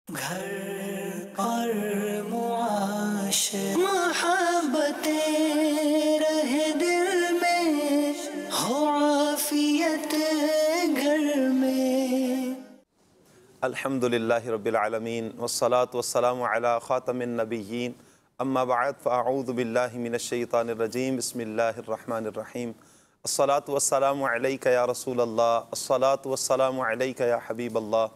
घर और मुआशरे मोहब्बतें रहे दिल में, हो आफियत घर में। अल्हम्दुलिल्लाहि रब्बिल आलमीन वस्सलातु वस्सलामु अला खातमिन नबिय्यीन अम्मा बअद फ़अऊज़ु बिल्लाहि मिनश शैतानिर रजीम बिस्मिल्लाहिर रहमानिर रहीम। अस्सलातु वस्सलामु अलैका या रसूलल्लाह, अस्सलातु वस्सलामु अलैका या हबीबल्लाह,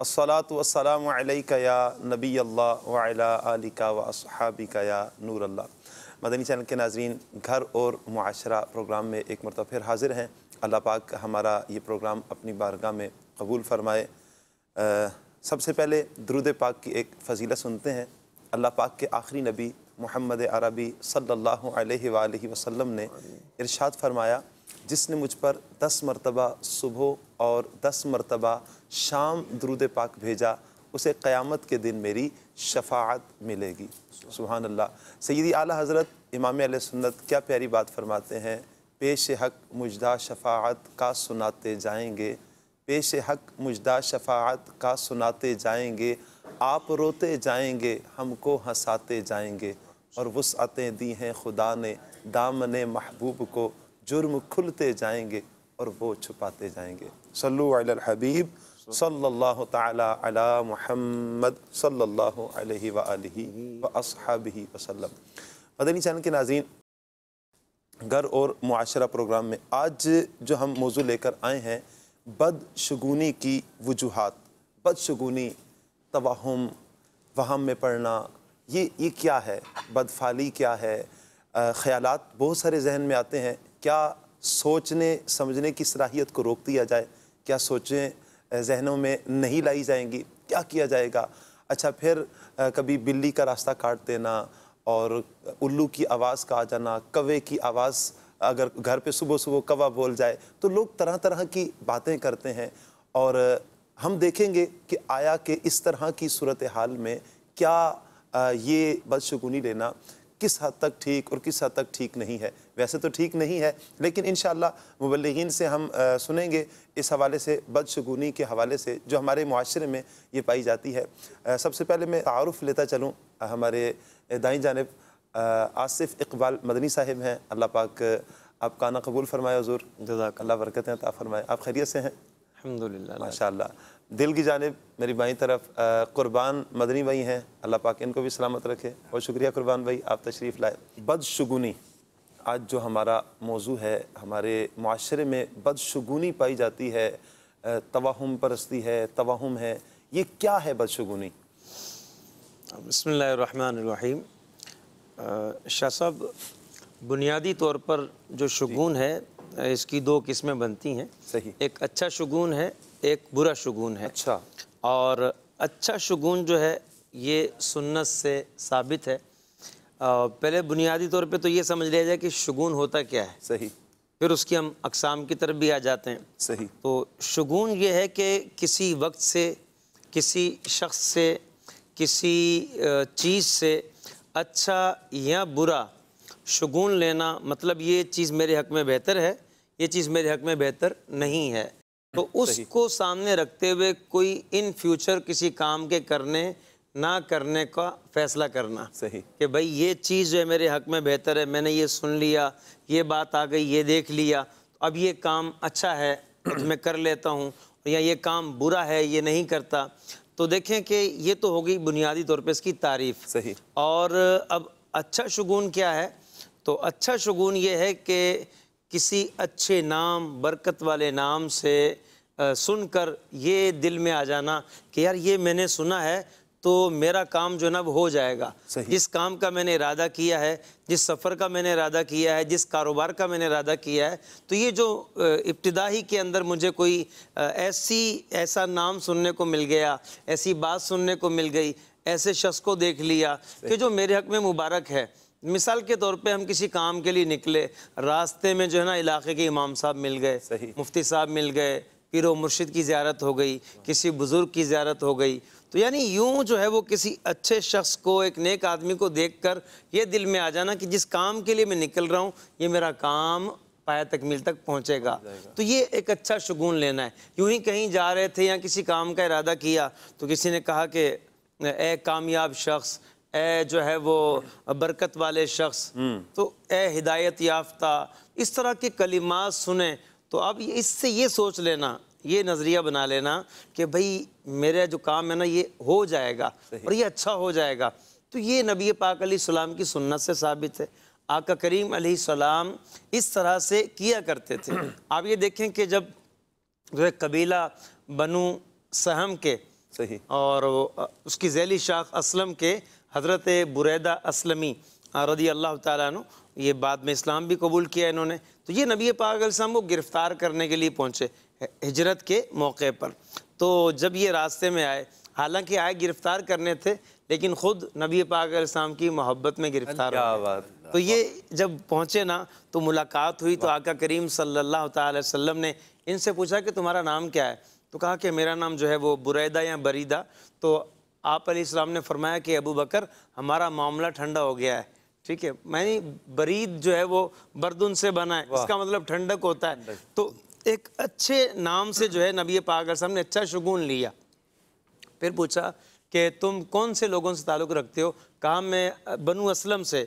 अस्सलातु वस्सलामु अलैका या नबियल्लाह व अला आलिका व अस्हाबिका या नूरल्लाह। मदनी चैनल के नाज़रीन, घर और मुआशरा प्रोग्राम में एक मरतबा फिर हाज़िर हैं। अल्लाह पाक हमारा ये प्रोग्राम अपनी बारगाह में कबूल फ़रमाए। सबसे पहले दुरूद पाक की एक फ़जीलत सुनते हैं। अल्लाह पाक के आखिरी नबी मोहम्मद अरबी सल्लल्लाहु अलैहि वालैहि वसल्लम ने इरशाद फरमाया, जिसने मुझ पर 10 मरतबा सुबह और 10 मरतबा शाम दुरूद पाक भेजा, उसे क़यामत के दिन मेरी शफ़ाअत मिलेगी। सुभान अल्लाह। सय्यदी आला हज़रत इमाम अहले सुन्नत क्या प्यारी बात फरमाते हैं, पेश हक़ मुजदा शफ़ाअत का सुनाते जाएंगे, पेश हक़ मुजदा शफ़ाअत का सुनाते जाएंगे, आप रोते जाएंगे हमको हंसाते जाएंगे, और वुसअतें दी हैं खुदा ने दामने महबूब को, जुर्म खुलते जाएंगे और वो छुपाते जाएंगे। सल्लु अलल हबीब सल्लल्लाहु तआला अला मुहम्मद सल्लल्लाहु अलैहि व आलिहि व अस्हाबिहि वसल्लम। मदनी चैनल के नाज़रीन, घर और मुआशरा प्रोग्राम में आज जो हम मौजू लेकर आए हैं, बदशगुनी की वजूहात। बदशगुनी, तवहुम, वहम में पड़ना, ये क्या है? बदफाली क्या है? ख़यालात बहुत सारे जहन में आते हैं। क्या सोचने समझने की सलाहियत को रोक दिया जाए? क्या सोचें जहनों में नहीं लाई जाएंगी? क्या किया जाएगा? अच्छा, फिर कभी बिल्ली का रास्ता काट देना और उल्लू की आवाज़ का आ जाना, कौवे की आवाज़, अगर घर पे सुबह सुबह कौवा बोल जाए तो लोग तरह तरह की बातें करते हैं। और हम देखेंगे कि आया कि इस तरह की सूरत हाल में क्या ये बदशगुनी लेना किस हद तक ठीक और किस हद तक ठीक नहीं है। वैसे तो ठीक नहीं है, लेकिन इंशाअल्लाह मुबल्लिगीन से हम सुनेंगे इस हवाले से, बदशगुनी के हवाले से जो हमारे मुआशरे में ये पाई जाती है। सबसे पहले मैं तारुफ़ लेता चलूँ। हमारे दाईं जानिब आसिफ़ इकबाल मदनी साहिब हैं। अल्लाह पाक आपका आना कबूल फरमाए हुज़ूर, जज़ाकल्लाह, बरकतें अता फरमाए। आप खैरियत से हैं? अल्हम्दुलिल्लाह, माशाअल्लाह। दिल की जानिब मेरी बाईं तरफ कुर्बान मदनी भाई हैं। अल्लाह पाक इनको भी सलामत रखे। और शुक्रिया कुर्बान भाई, आप तशरीफ़ लाए। बदशगुनी आज जो हमारा मौजू है, हमारे मुआशरे में बदशगुनी पाई जाती है, तवहुम परस्ती है, तवहुम है, ये क्या है बदशगुनी? बिस्मिल्लाहिर्रहमानिर्रहीम। शाह साहब, बुनियादी तौर पर जो शगुन है, इसकी 2 किस्में बनती हैं। सही। एक अच्छा शगुन है, एक बुरा शगुन है। अच्छा। और अच्छा शगुन जो है ये सुन्नत से साबित है। पहले बुनियादी तौर पे तो ये समझ लिया जाए कि शगुन होता क्या है। सही। फिर उसकी हम अक़साम की तरफ भी आ जाते हैं। सही। तो शगुन ये है कि किसी वक्त से, किसी शख्स से, किसी चीज़ से अच्छा या बुरा शगुन लेना, मतलब ये चीज़ मेरे हक़ में बेहतर है, ये चीज़ मेरे हक़ में बेहतर नहीं है, तो उसको सामने रखते हुए कोई इन फ्यूचर किसी काम के करने ना करने का फ़ैसला करना। सही। कि भाई ये चीज़ जो है मेरे हक़ में बेहतर है, मैंने ये सुन लिया, ये बात आ गई, ये देख लिया, अब ये काम अच्छा है तो मैं कर लेता हूँ, या ये काम बुरा है, ये नहीं करता। तो देखें कि ये तो हो गई बुनियादी तौर पे इसकी तारीफ़। सही। और अब अच्छा शगुन क्या है? तो अच्छा शगुन ये है कि किसी अच्छे नाम, बरकत वाले नाम से सुनकर ये दिल में आ जाना कि यार ये मैंने सुना है तो मेरा काम जो है ना वो हो जाएगा। जिस काम का मैंने इरादा किया है, जिस सफ़र का मैंने इरादा किया है, जिस कारोबार का मैंने इरादा किया है, तो ये जो इब्तिदाई के अंदर मुझे कोई ऐसा नाम सुनने को मिल गया, ऐसी बात सुनने को मिल गई, ऐसे शख्स को देख लिया कि जो मेरे हक़ में मुबारक है। मिसाल के तौर पे हम किसी काम के लिए निकले, रास्ते में जो है ना इलाके के इमाम साहब मिल गए, मुफ्ती साहब मिल गए, पीरो मुर्शिद की ज़ियारत हो गई, किसी बुज़ुर्ग की ज़ियारत हो गई, तो यानी यूँ जो है वो किसी अच्छे शख्स को, एक नेक आदमी को देखकर ये दिल में आ जाना कि जिस काम के लिए मैं निकल रहा हूँ ये मेरा काम पाया तकमील तक पहुँचेगा। तो ये एक अच्छा शगुन लेना है। यूँ ही कहीं जा रहे थे या किसी काम का इरादा किया तो किसी ने कहा कि ए कामयाब शख्स, ए जो है वो बरकत वाले शख्स, तो ए हिदायत याफ्ता, इस तरह के कलिमात सुने तो अब इससे ये सोच लेना, ये नज़रिया बना लेना कि भाई मेरा जो काम है ना ये हो जाएगा और ये अच्छा हो जाएगा। तो ये नबी पाक अलैहिस्सलाम की सुन्नत से साबित है। आका करीम अलैहिस्सलाम इस तरह से किया करते थे। आप ये देखें कि जब जो है कबीला बनु सहम के सही और उसकी ज़ैली शाख असलम के हज़रत बुरैदा असलमी रज़ी अल्लाह ताला अन्हु, ये बाद में इस्लाम भी कबूल किया इन्होंने। तो ये नबी पाक अलैहिस्सलाम को गिरफ़्तार करने के लिए पहुँचे हिजरत के मौके पर। तो जब ये रास्ते में आए, हालांकि आए गिरफ़्तार करने थे, लेकिन ख़ुद नबी पाक अलैहिस्सलाम की मोहब्बत में गिरफ़्तार क्या हो गए। बात। तो ये जब पहुँचे ना तो मुलाकात हुई, तो आका करीम सल्लल्लाहु ताला अलैहि वसल्लम ने इनसे पूछा कि तुम्हारा नाम क्या है? तो कहा कि मेरा नाम जो है वो बुरैदा या बरीदा। तो आप अलैहिस्सलाम ने फरमाया कि अबू बकर हमारा मामला ठंडा हो गया है, ठीक है। मैंने बरीद जो है वो बरदुन से बना है, इसका मतलब ठंडक होता है। तो एक अच्छे नाम से जो है नबी पाक अलैहिस्सलाम ने अच्छा शुगून लिया। फिर पूछा कि तुम कौन से लोगों से ताल्लुक़ रखते हो? कहा मैं बनु असलम से।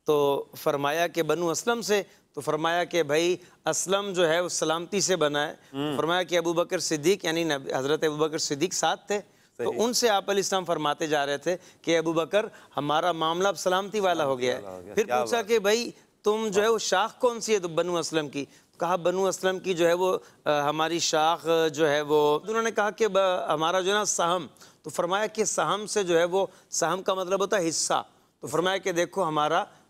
तो फरमाया कि बनु असलम से? तो फरमाया कि भाई असलम जो है वो सलामती से बना है। फरमाया कि अबू बकर सिद्दीक यानी हज़रत अबू बकर सिद्दीक साथ थे। तो उनसे आप अलैहिस्सलाम फरमाते जा रहे थे कि अबू बकर हमारा मामला अब सलामती वाला हो गया है। फिर पूछा कि भाई तुम जो है वो शाख कौन सी है? तो बनु असलम की। कहा बनु असलम की जो है वो हमारी शाख जो है वो, उन्होंने कहा कि हमारा जो है ना सहम। तो फरमाया कि सहम से जो है वो, सहम का मतलब होता है हिस्सा। तो फरमाया कि देखो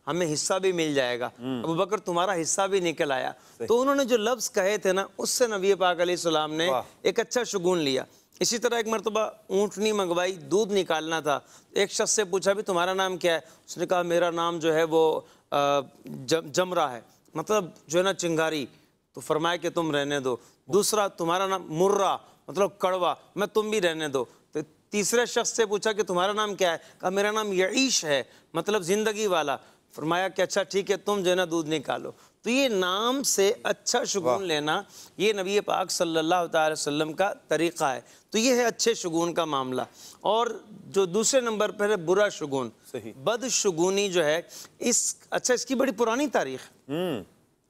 हमें हिस्सा भी मिल जाएगा। अबू बकर तुम्हारा हिस्सा भी निकल आया। तो उन्होंने जो लफ्ज़ कहे थे ना, उससे नबी पाक अलैहिस्सलाम ने एक अच्छा शुगून लिया। इसी तरह एक मरतबा ऊँटनी मंगवाई, दूध निकालना था। एक शख्स से पूछा भी तुम्हारा नाम क्या है? उसने कहा मेरा नाम जो है वो जमरा है, मतलब जो है ना चिंगारी। तो फरमाया कि तुम रहने दो। दूसरा तुम्हारा नाम मुर्रा, मतलब कड़वा, मैं तुम भी रहने दो। तो तीसरे शख्स से पूछा कि तुम्हारा नाम क्या है? कहा मेरा नाम यईश है, मतलब ज़िंदगी वाला। फरमाया कि अच्छा ठीक है, तुम जो है ना दूध निकालो। तो ये नाम से अच्छा शुगून लेना, ये नबी पाक सल्लल्लाहु अलैहि वसल्लम का तरीक़ा है। तो ये है अच्छे शुगून का मामला। और जो दूसरे नंबर पर है बुरा शुगून, बदशुगूनी जो है इसकी बड़ी पुरानी तारीख़।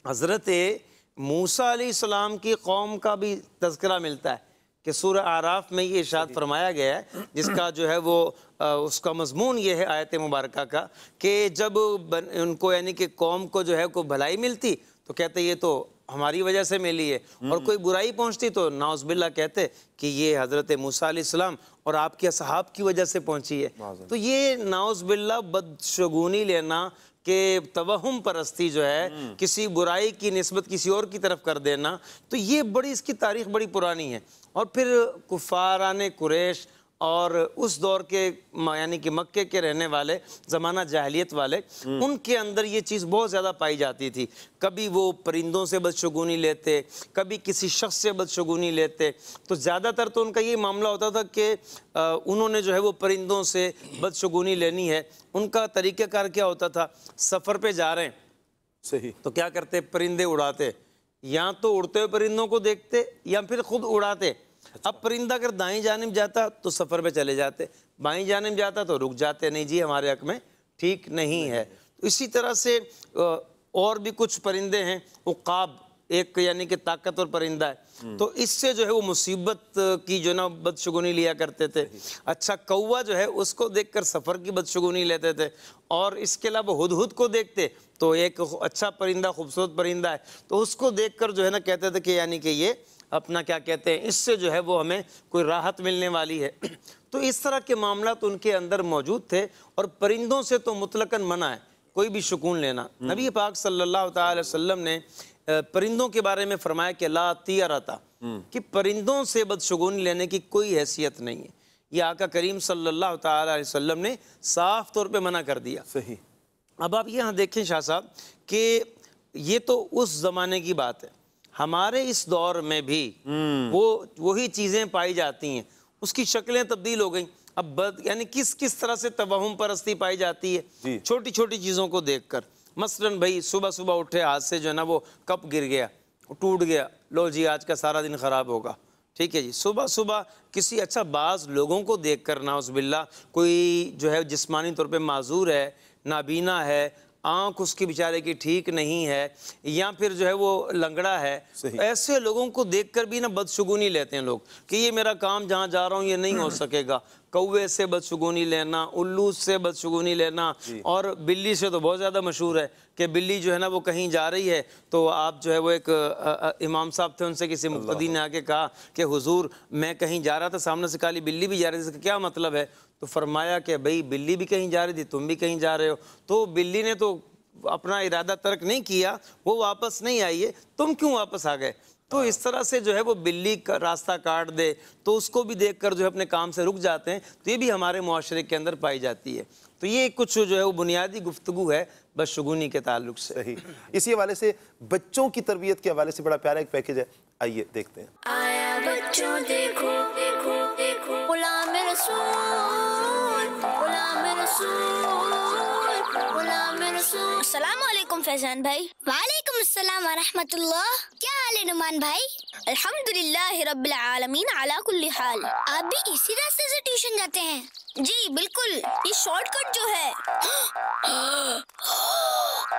हज़रत मूसा अलैहिस्सलाम की कौम का भी तज़किरा मिलता है कि सूरह आराफ में ये इरशाद फरमाया गया है, जिसका जो है वो उसका मज़मून ये है आयत मुबारका का कि जब उनको यानी कि कौम को जो है कोई भलाई मिलती तो कहते ये तो हमारी वजह से मिली है, और कोई बुराई पहुंचती तो नाउज़ुबिल्लाह कहते कि ये हज़रत मूसा अलैहिस्सलाम और आपके असहाब की वजह से पहुंची है। तो ये नाउज़ुबिल्लाह बदशगुनी लेना कि तवहुम परस्ती जो है, किसी बुराई की निस्बत किसी और की तरफ कर देना, तो ये बड़ी इसकी तारीख़ बड़ी पुरानी है। और फिर कुफ़ाराने कुरैश और उस दौर के यानी कि मक्के के रहने वाले, ज़माना जाहिलियत वाले, उनके अंदर ये चीज़ बहुत ज़्यादा पाई जाती थी। कभी वो परिंदों से बदशगुनी लेते, कभी किसी शख्स से बदशगुनी लेते। तो ज़्यादातर तो उनका ये मामला होता था कि उन्होंने जो है वो परिंदों से बदशगुनी लेनी है। उनका तरीक़ाकार क्या होता था, सफ़र पे जा रहे हैं सही तो क्या करते, परिंदे उड़ाते, या तो उड़ते हुए परिंदों को देखते या फिर खुद उड़ाते। अब परिंदा अगर दाईं जानिब जाता तो सफ़र पे चले जाते, बाईं जानिब जाता तो रुक जाते, नहीं जी हमारे हक़ में ठीक नहीं है। तो इसी तरह से और भी कुछ परिंदे हैं, उक़ाब एक यानी कि ताकतवर परिंदा है, तो इससे जो है वो मुसीबत की जो ना बदशगुनी लिया करते थे। अच्छा कौवा जो है उसको देखकर सफ़र की बदशगुनी लेते थे। और इसके अलावा हुदहुद को देखते तो एक अच्छा परिंदा, खूबसूरत परिंदा है, तो उसको देखकर जो है ना कहते थे कि यानी कि ये अपना क्या कहते हैं, इससे जो है वो हमें कोई राहत मिलने वाली है। तो इस तरह के मामला तो उनके अंदर मौजूद थे। और परिंदों से तो मुतलकन मना है कोई भी सुकून लेना। नबी पाक सल्लल्लाहु अलैहि वसल्लम ने परिंदों के बारे में फरमाया कि ला तियरता, कि परिंदों से बदशगुनी लेने की कोई हैसियत नहीं है। ये आका करीम सल्लल्लाहु अलैहि वसल्लम ने साफ तौर पे मना कर दिया। सही। अब आप यहाँ देखें शाह साहब कि ये तो उस ज़माने की बात है, हमारे इस दौर में भी वही चीज़ें पाई जाती हैं, उसकी शक्लें तब्दील हो गई। अब यानी किस किस तरह से तवहुम परस्ती पाई जाती है छोटी छोटी चीज़ों को देखकर। मसलन भाई सुबह सुबह उठे, हाथ से जो है ना वो कप गिर गया, टूट गया, लो जी आज का सारा दिन ख़राब होगा, ठीक है जी। सुबह सुबह किसी अच्छा बाज लोगों को देख कर नाउज़ुबिल्लाह कोई जो है जिस्मानी तौर पे माजूर है, नाबीना है, आँख उसकी बेचारे की ठीक नहीं है, या फिर जो है वो लंगड़ा है, ऐसे लोगों को देखकर भी ना बदशुगुनी लेते हैं लोग कि ये मेरा काम जहाँ जा रहा हूँ ये नहीं हो सकेगा। कौवे से बदशुगुनी लेना, उल्लू से बदशुगुनी लेना, और बिल्ली से तो बहुत ज़्यादा मशहूर है कि बिल्ली जो है ना वो कहीं जा रही है तो आप जो है वो एक इमाम साहब थे, उनसे किसी मुक्तदी ने आके कहा कि हुजूर मैं कहीं जा रहा था, सामने से काली बिल्ली भी जा रही थी, इसका क्या मतलब है? तो फरमाया कि भाई बिल्ली भी कहीं जा रही थी, तुम भी कहीं जा रहे हो। तो बिल्ली ने तो अपना इरादा तर्क नहीं किया, वो वापस नहीं आई है, तुम क्यों वापस आ गए? तो इस तरह से जो है वो बिल्ली का रास्ता काट दे तो उसको भी देखकर जो है अपने काम से रुक जाते हैं। तो ये भी हमारे मुआशरे के अंदर पाई जाती है। तो ये कुछ जो है वो बुनियादी गुफ्तगू है बदशुगुनी के ताल्लुक से। सही। इसी हवाले से बच्चों की तरबियत के हवाले से बड़ा प्यारा एक पैकेज है, आइए देखते हैं। आया बच्चों देखो देखो देखो गुलाम रसूल गुलाम रसूल गुलाम रसूल। अस्सलाम वालेकुम फैजान भाई। वालेकुम अस्सलाम व रहमतुल्लाह। क्या हाल है नुमान भाई? अल्हम्दुलिल्लाह रब्बिल आलमीन अला कुल्ली हाल। आप भी इसी रास्ते से ट्यूशन जाते हैं? जी बिल्कुल, ये शॉर्टकट जो है।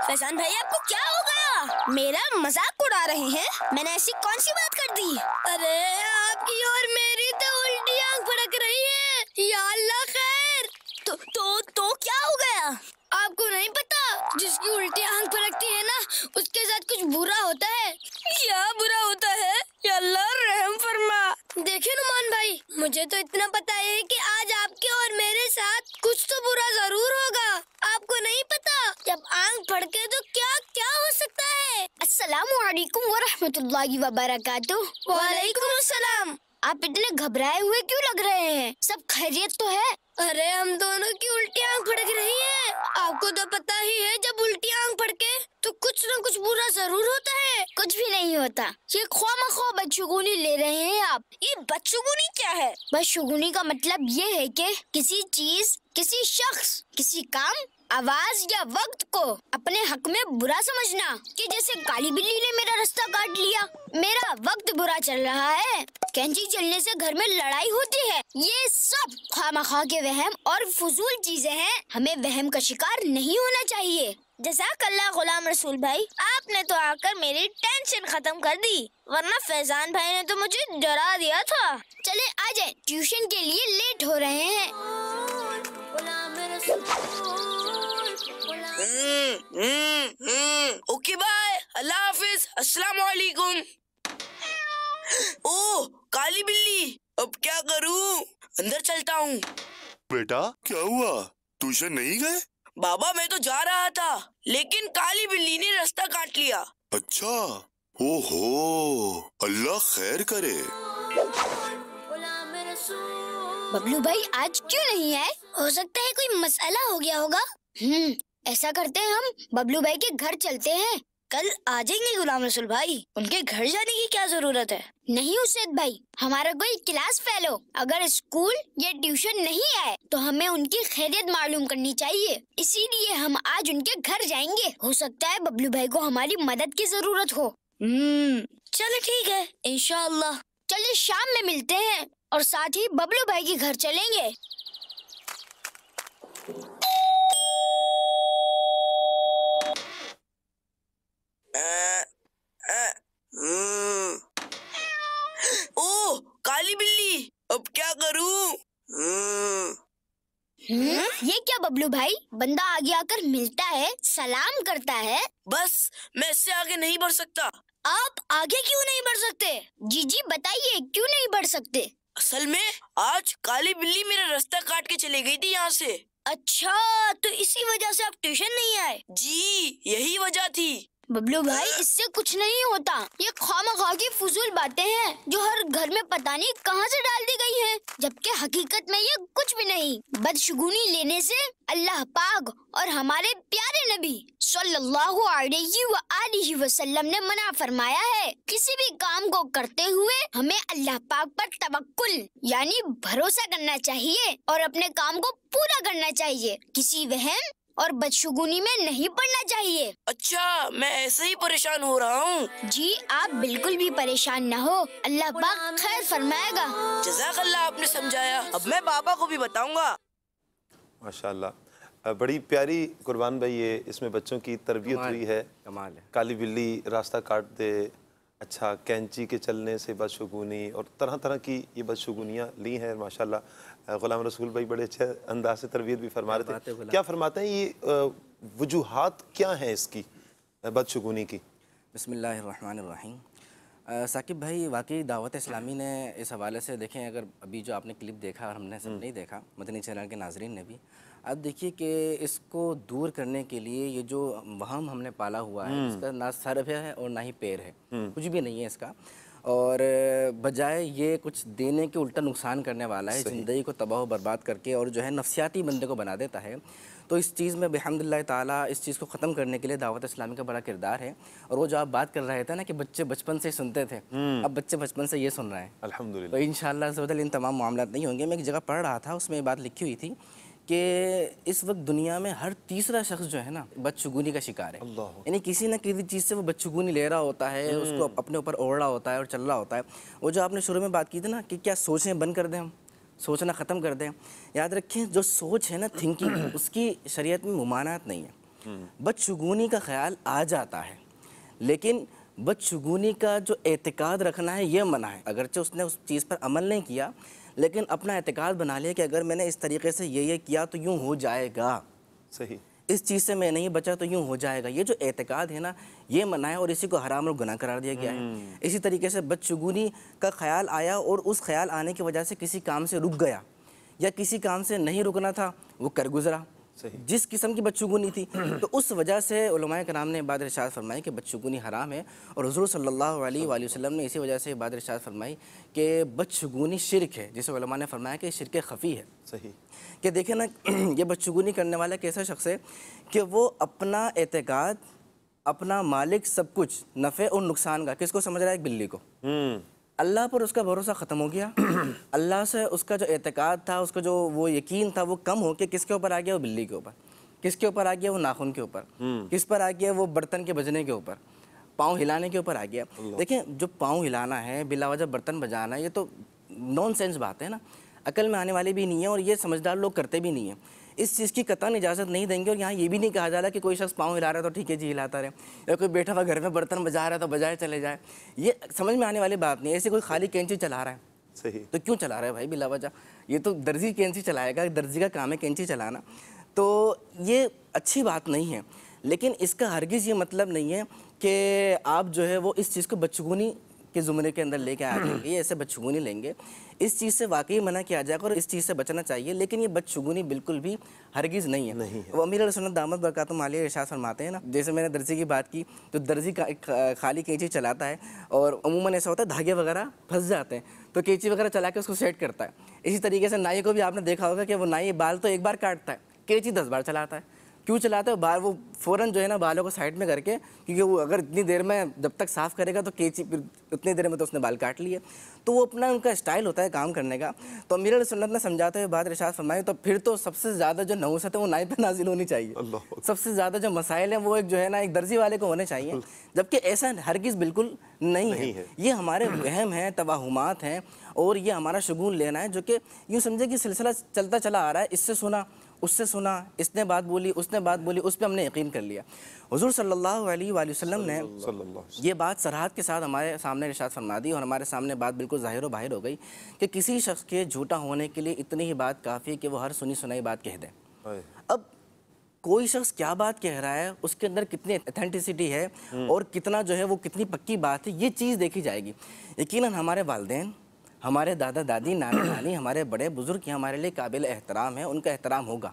फैजान भाई आपको क्या हो गया? मेरा मजाक उड़ा रहे हैं? मैंने ऐसी कौन सी बात कर दी? अरे आपकी और मेरी तो उल्टी आंख फड़क रही है। या अल्लाह खैर। तो क्या हो गया? आपको नहीं पता जिसकी उल्टी आंख फड़कती है ना उसके साथ कुछ बुरा होता है। क्या बुरा होता है? या अल्लाह रहम फरमा। देखिए नुमान भाई, मुझे तो इतना पता है कि आज आपके और मेरे साथ कुछ तो बुरा जरूर होगा। आपको नहीं पता जब आंख फड़के तो क्या क्या हो सकता है? अस्सलामु अलैकुम व रहमतुल्लाहि व बरकातुहू। वालेकुम अस्सलाम। आप इतने घबराए हुए क्यों लग रहे हैं? सब खैरियत तो है? अरे हम दोनों की उल्टी आंख फड़क रही है। आपको तो पता ही है जब उल्टी आंख फड़के तो कुछ न कुछ बुरा जरूर होता है। कुछ भी नहीं होता, ये ख्वामख्वाह बदशुगुनी ले रहे हैं आप। ये बदशुगुनी क्या है? बदशुगुनी का मतलब ये है कि किसी चीज, किसी शख्स, किसी काम, आवाज या वक्त को अपने हक में बुरा समझना। कि जैसे काली बिल्ली ने मेरा रास्ता काट लिया, मेरा वक्त बुरा चल रहा है, कैंची चलने से घर में लड़ाई होती है, ये सब खामखा के वहम और फजूल चीजें हैं। हमें वहम का शिकार नहीं होना चाहिए। जज़ाकल्लाह गुलाम रसूल भाई, आपने तो आकर मेरी टेंशन खत्म कर दी, वरना फैजान भाई ने तो मुझे डरा दिया था। चले आ जाए, ट्यूशन के लिए लेट हो रहे हैं। ओके बाय, अल्लाह हाफिज, अस्सलाम वालेकुम। ओह काली बिल्ली, अब क्या करूं? अंदर चलता हूँ। बेटा क्या हुआ, ट्यूशन नहीं गए? बाबा मैं तो जा रहा था लेकिन काली बिल्ली ने रास्ता काट लिया। अच्छा, ओहो, अल्लाह खैर करे। बबलू भाई आज क्यों नहीं आए? हो सकता है कोई मसला हो गया होगा। ऐसा करते हैं, हम बबलू भाई के घर चलते हैं। कल आ जाएंगे गुलाम रसूल भाई, उनके घर जाने की क्या जरूरत है? नहीं उस्ताद भाई, हमारा कोई क्लास फेलो अगर स्कूल या ट्यूशन नहीं आए तो हमें उनकी खैरियत मालूम करनी चाहिए, इसीलिए हम आज उनके घर जाएंगे। हो सकता है बबलू भाई को हमारी मदद की जरूरत हो। चलो ठीक है, इंशाअल्लाह। चलिए शाम में मिलते हैं और साथ ही बबलू भाई के घर चलेंगे। ओह काली बिल्ली, अब क्या करूं? ये क्या बबलू भाई, बंदा आगे आकर मिलता है, सलाम करता है। बस मैं इससे आगे नहीं बढ़ सकता। आप आगे क्यों नहीं बढ़ सकते? जी बताइए, क्यों नहीं बढ़ सकते? असल में आज काली बिल्ली मेरा रास्ता काट के चली गई थी यहाँ से। अच्छा, तो इसी वजह से आप ट्यूशन नहीं आए? जी यही वजह थी। बबलू भाई इससे कुछ नहीं होता, ये खामखा की फजूल बातें हैं जो हर घर में पता नहीं कहाँ से डाल दी गई हैं, जबकि हकीकत में ये कुछ भी नहीं। बदशुगुनी लेने से अल्लाह पाक और हमारे प्यारे नबी सल्लल्लाहु अलैहि वसल्लम ने मना फरमाया है। किसी भी काम को करते हुए हमें अल्लाह पाक पर तवक्कुल यानी भरोसा करना चाहिए और अपने काम को पूरा करना चाहिए। किसी वहम और बदशुगुनी में नहीं पड़ना चाहिए। अच्छा, मैं ऐसे ही परेशान हो रहा हूँ। जी आप बिल्कुल भी परेशान न हो, अल्लाह पाक खैर फरमाएगा। जज़ाकल्लाह, आपने समझाया। अब मैं पापा को भी बताऊंगा। माशाल्लाह, बड़ी प्यारी कुर्बान भाई ये इसमें बच्चों की तरबियत हुई है। कमाल है। काली बिल्ली रास्ता काट दे, अच्छा कैंची के चलने से बदशुगुनी, और तरह तरह की ये बदशुगुनियाँ ली हैं। माशाल्लाह ग़ुलाम रसूल भाई बड़े अच्छे अंदाज से तरबियत भी फरमा रहे थे। क्या फरमाते हैं, ये वजूहात क्या हैं इसकी बदशुगुनी की? बिस्मिल्लाहिर्रहमानिर्रहीम। साकिब भाई, वाकई दावत इस्लामी ने इस हवाले से देखें, अगर अभी जो आपने क्लिप देखा और हमने सब नहीं देखा, मदनी चैनल के नाजरीन ने भी, अब देखिए कि इसको दूर करने के लिए ये जो वहम हमने पाला हुआ है, इसका ना सर है और ना ही पैर है, कुछ भी नहीं है इसका, और बजाय ये कुछ देने के उल्टा नुकसान करने वाला है, ज़िंदगी को तबाह बर्बाद करके और जो है नफ्सियाती बंदे को बना देता है। तो इस चीज़ में बिहम्दिल्लाह ताला इस चीज़ को ख़त्म करने के लिए दावत इस्लामी का बड़ा किरदार है। और वो जो आप बात कर रहे थे ना कि बच्चे बचपन से सुनते थे, अब बच्चे बचपन से ये सुन रहे हैं अल्हम्दुलिल्लाह। तो इंशाअल्लाह अज़्ज़ा वजल इन तमाम मामलात नहीं होंगे। मैं एक जगह पढ़ रहा था, उसमें ये बात लिखी हुई थी कि इस वक्त दुनिया में हर तीसरा शख्स जो है ना बदशुगुनी का शिकार है। यानी किसी न किसी चीज़ से वो बदशुगुनी ले रहा होता है, उसको अपने ऊपर ओढ़ रहा होता है और चल रहा होता है। वो जो आपने शुरू में बात की थी ना कि क्या सोचें बंद कर दें, हम सोचना ख़त्म कर दें, याद रखें जो सोच है ना, थिंकिंग, उसकी शरीयत में मुमानात नहीं है। बदशुगुनी का ख्याल आ जाता है, लेकिन बदशुगुनी का जो एतकाद रखना है ये मना है। अगरचे उसने उस चीज़ पर अमल नहीं किया, लेकिन अपना एतकाद बना लिया कि अगर मैंने इस तरीके से ये किया तो यूँ हो जाएगा, सही, इस चीज़ से मैं नहीं बचा तो यूँ हो जाएगा, ये जो एतकाद है ना ये मना है और इसी को हराम और गुनाह करार दिया गया है। इसी तरीके से बदशुगुनी का ख्याल आया और उस ख्याल आने की वजह से किसी काम से रुक गया या किसी काम से नहीं रुकना था वो कर गुजरा, जिस किस्म की बदशुगुनी थी, तो उस वजह से उलमाए कराम ने बात इरशाद फरमाई कि बदशुगुनी हराम है। और हुज़ूर सल्लल्लाहु अलैहि वसल्लम ने इसी वजह से बात इरशाद फरमाई कि बदशुगुनी शिरक है, जिसे उलमा ने फरमाया कि शिरक ख़फ़ी है। सही, कि देखें ना ये बदशुगुनी करने वाला एक ऐसा शख्स है कि वो अपना एतकाद, अपना मालिक, सब कुछ नफ़े और नुकसान का किसको समझ रहा है? एक बिल्ली को। अल्लाह पर उसका भरोसा ख़त्म हो गया, अल्लाह से उसका जो एतकाद था, उसका जो वो यकीन था वो कम हो के किसके ऊपर आ गया? वो बिल्ली के ऊपर। किसके ऊपर आ गया? वो नाखून के ऊपर। किस पर आ गया? वो बर्तन के बजने के ऊपर, पाँव हिलाने के ऊपर आ गया। देखें, जो पाँव हिलाना है, बिला वजह बर्तन बजाना है, ये तो नॉनसेंस बात है ना, अकल में आने वाली भी नहीं है और ये समझदार लोग करते भी नहीं हैं। इस चीज़ की कतई इजाज़त नहीं देंगे। और यहाँ ये भी नहीं कहा जा रहा कि कोई शख्स पाँव हिला रहा है तो ठीक है जी हिलाता रहे, या कोई बैठा हुआ घर में बर्तन बजा रहा है तो बजाए चले जाए, ये समझ में आने वाली बात नहीं है। ऐसे कोई खाली कैंची चला रहा है, सही, तो क्यों चला रहा है भाई बिला वजह? ये तो दर्जी कैंची चलाएगा, दर्जी का काम है कैंची चलाना, तो ये अच्छी बात नहीं है। लेकिन इसका हरगिज़ ये मतलब नहीं है कि आप जो है वो इस चीज़ को बदशुगुनी के ज़ुमरे के अंदर लेके आ जाएंगे, ये ऐसे बदशुगुनी लेंगे, इस चीज़ से वाकई मना किया जाएगा और इस चीज़ से बचना चाहिए। लेकिन ये बदशुगुनी बिल्कुल भी हरगिज़ नहीं है। वो अमीर सुन्नत दामद बरकातुहू आलिया इरशाद फरमाते हैं ना, जैसे मैंने दर्जी की बात की, तो दर्जी का खाली कैंची चलाता है और अमूमन ऐसा होता है धागे वगैरह फंस जाते हैं तो कैंची वगैरह चला के उसको सेट करता है। इसी तरीके से नाई को भी आपने देखा होगा कि वो नाई बाल तो एक बार काटता है, कैंची 10 बार चलाता है। क्यों चलाता है? बाल वो फ़ौरन जो है ना बालों को साइड में करके, क्योंकि वो अगर इतनी देर में जब तक साफ़ करेगा तो कैंची फिर उतनी देर में तो उसने बाल काट लिए, तो वो अपना उनका स्टाइल होता है काम करने का। तो अमीर सुन्नत ने समझाते हुए बात इरशाद फरमाई, तो फिर तो सबसे ज़्यादा जो नहुसत है वो नाई पे नाजिल होनी चाहिए, सबसे ज़्यादा जो मसाइल हैं वो एक जो है ना एक दर्जी वाले को होने चाहिए, जबकि ऐसा हरगिज़ बिल्कुल नहीं है। ये हमारे वहम हैं, तवाहुमात हैं और ये हमारा शुगून लेना है, जो कि यूँ समझे कि सिलसिला चलता चला आ रहा है, इससे सुना उससे सुना, इसने बात बोली उसने बात बोली, उस पर हमने यकीन कर लिया। हुज़ूर सल्लल्लाहु अलैहि वसल्लम ने ये बात सराहत के साथ हमारे सामने इरशाद फरमा दी और हमारे सामने बात बिल्कुल ज़ाहिर व बाहिर हो गई कि किसी शख्स के झूठा होने के लिए इतनी ही बात काफ़ी है कि वो हर सुनी सुनाई बात कह दे। अब कोई शख्स क्या बात कह रहा है, उसके अंदर कितनी ऑथेंटिसिटी है और कितना जो है वो कितनी पक्की बात है, ये चीज़ देखी जाएगी। यकीनन हमारे वालिदैन, हमारे दादा दादी, नाना नानी, हमारे बड़े बुजुर्ग हमारे लिए काबिल एहतराम है, उनका एहतराम होगा।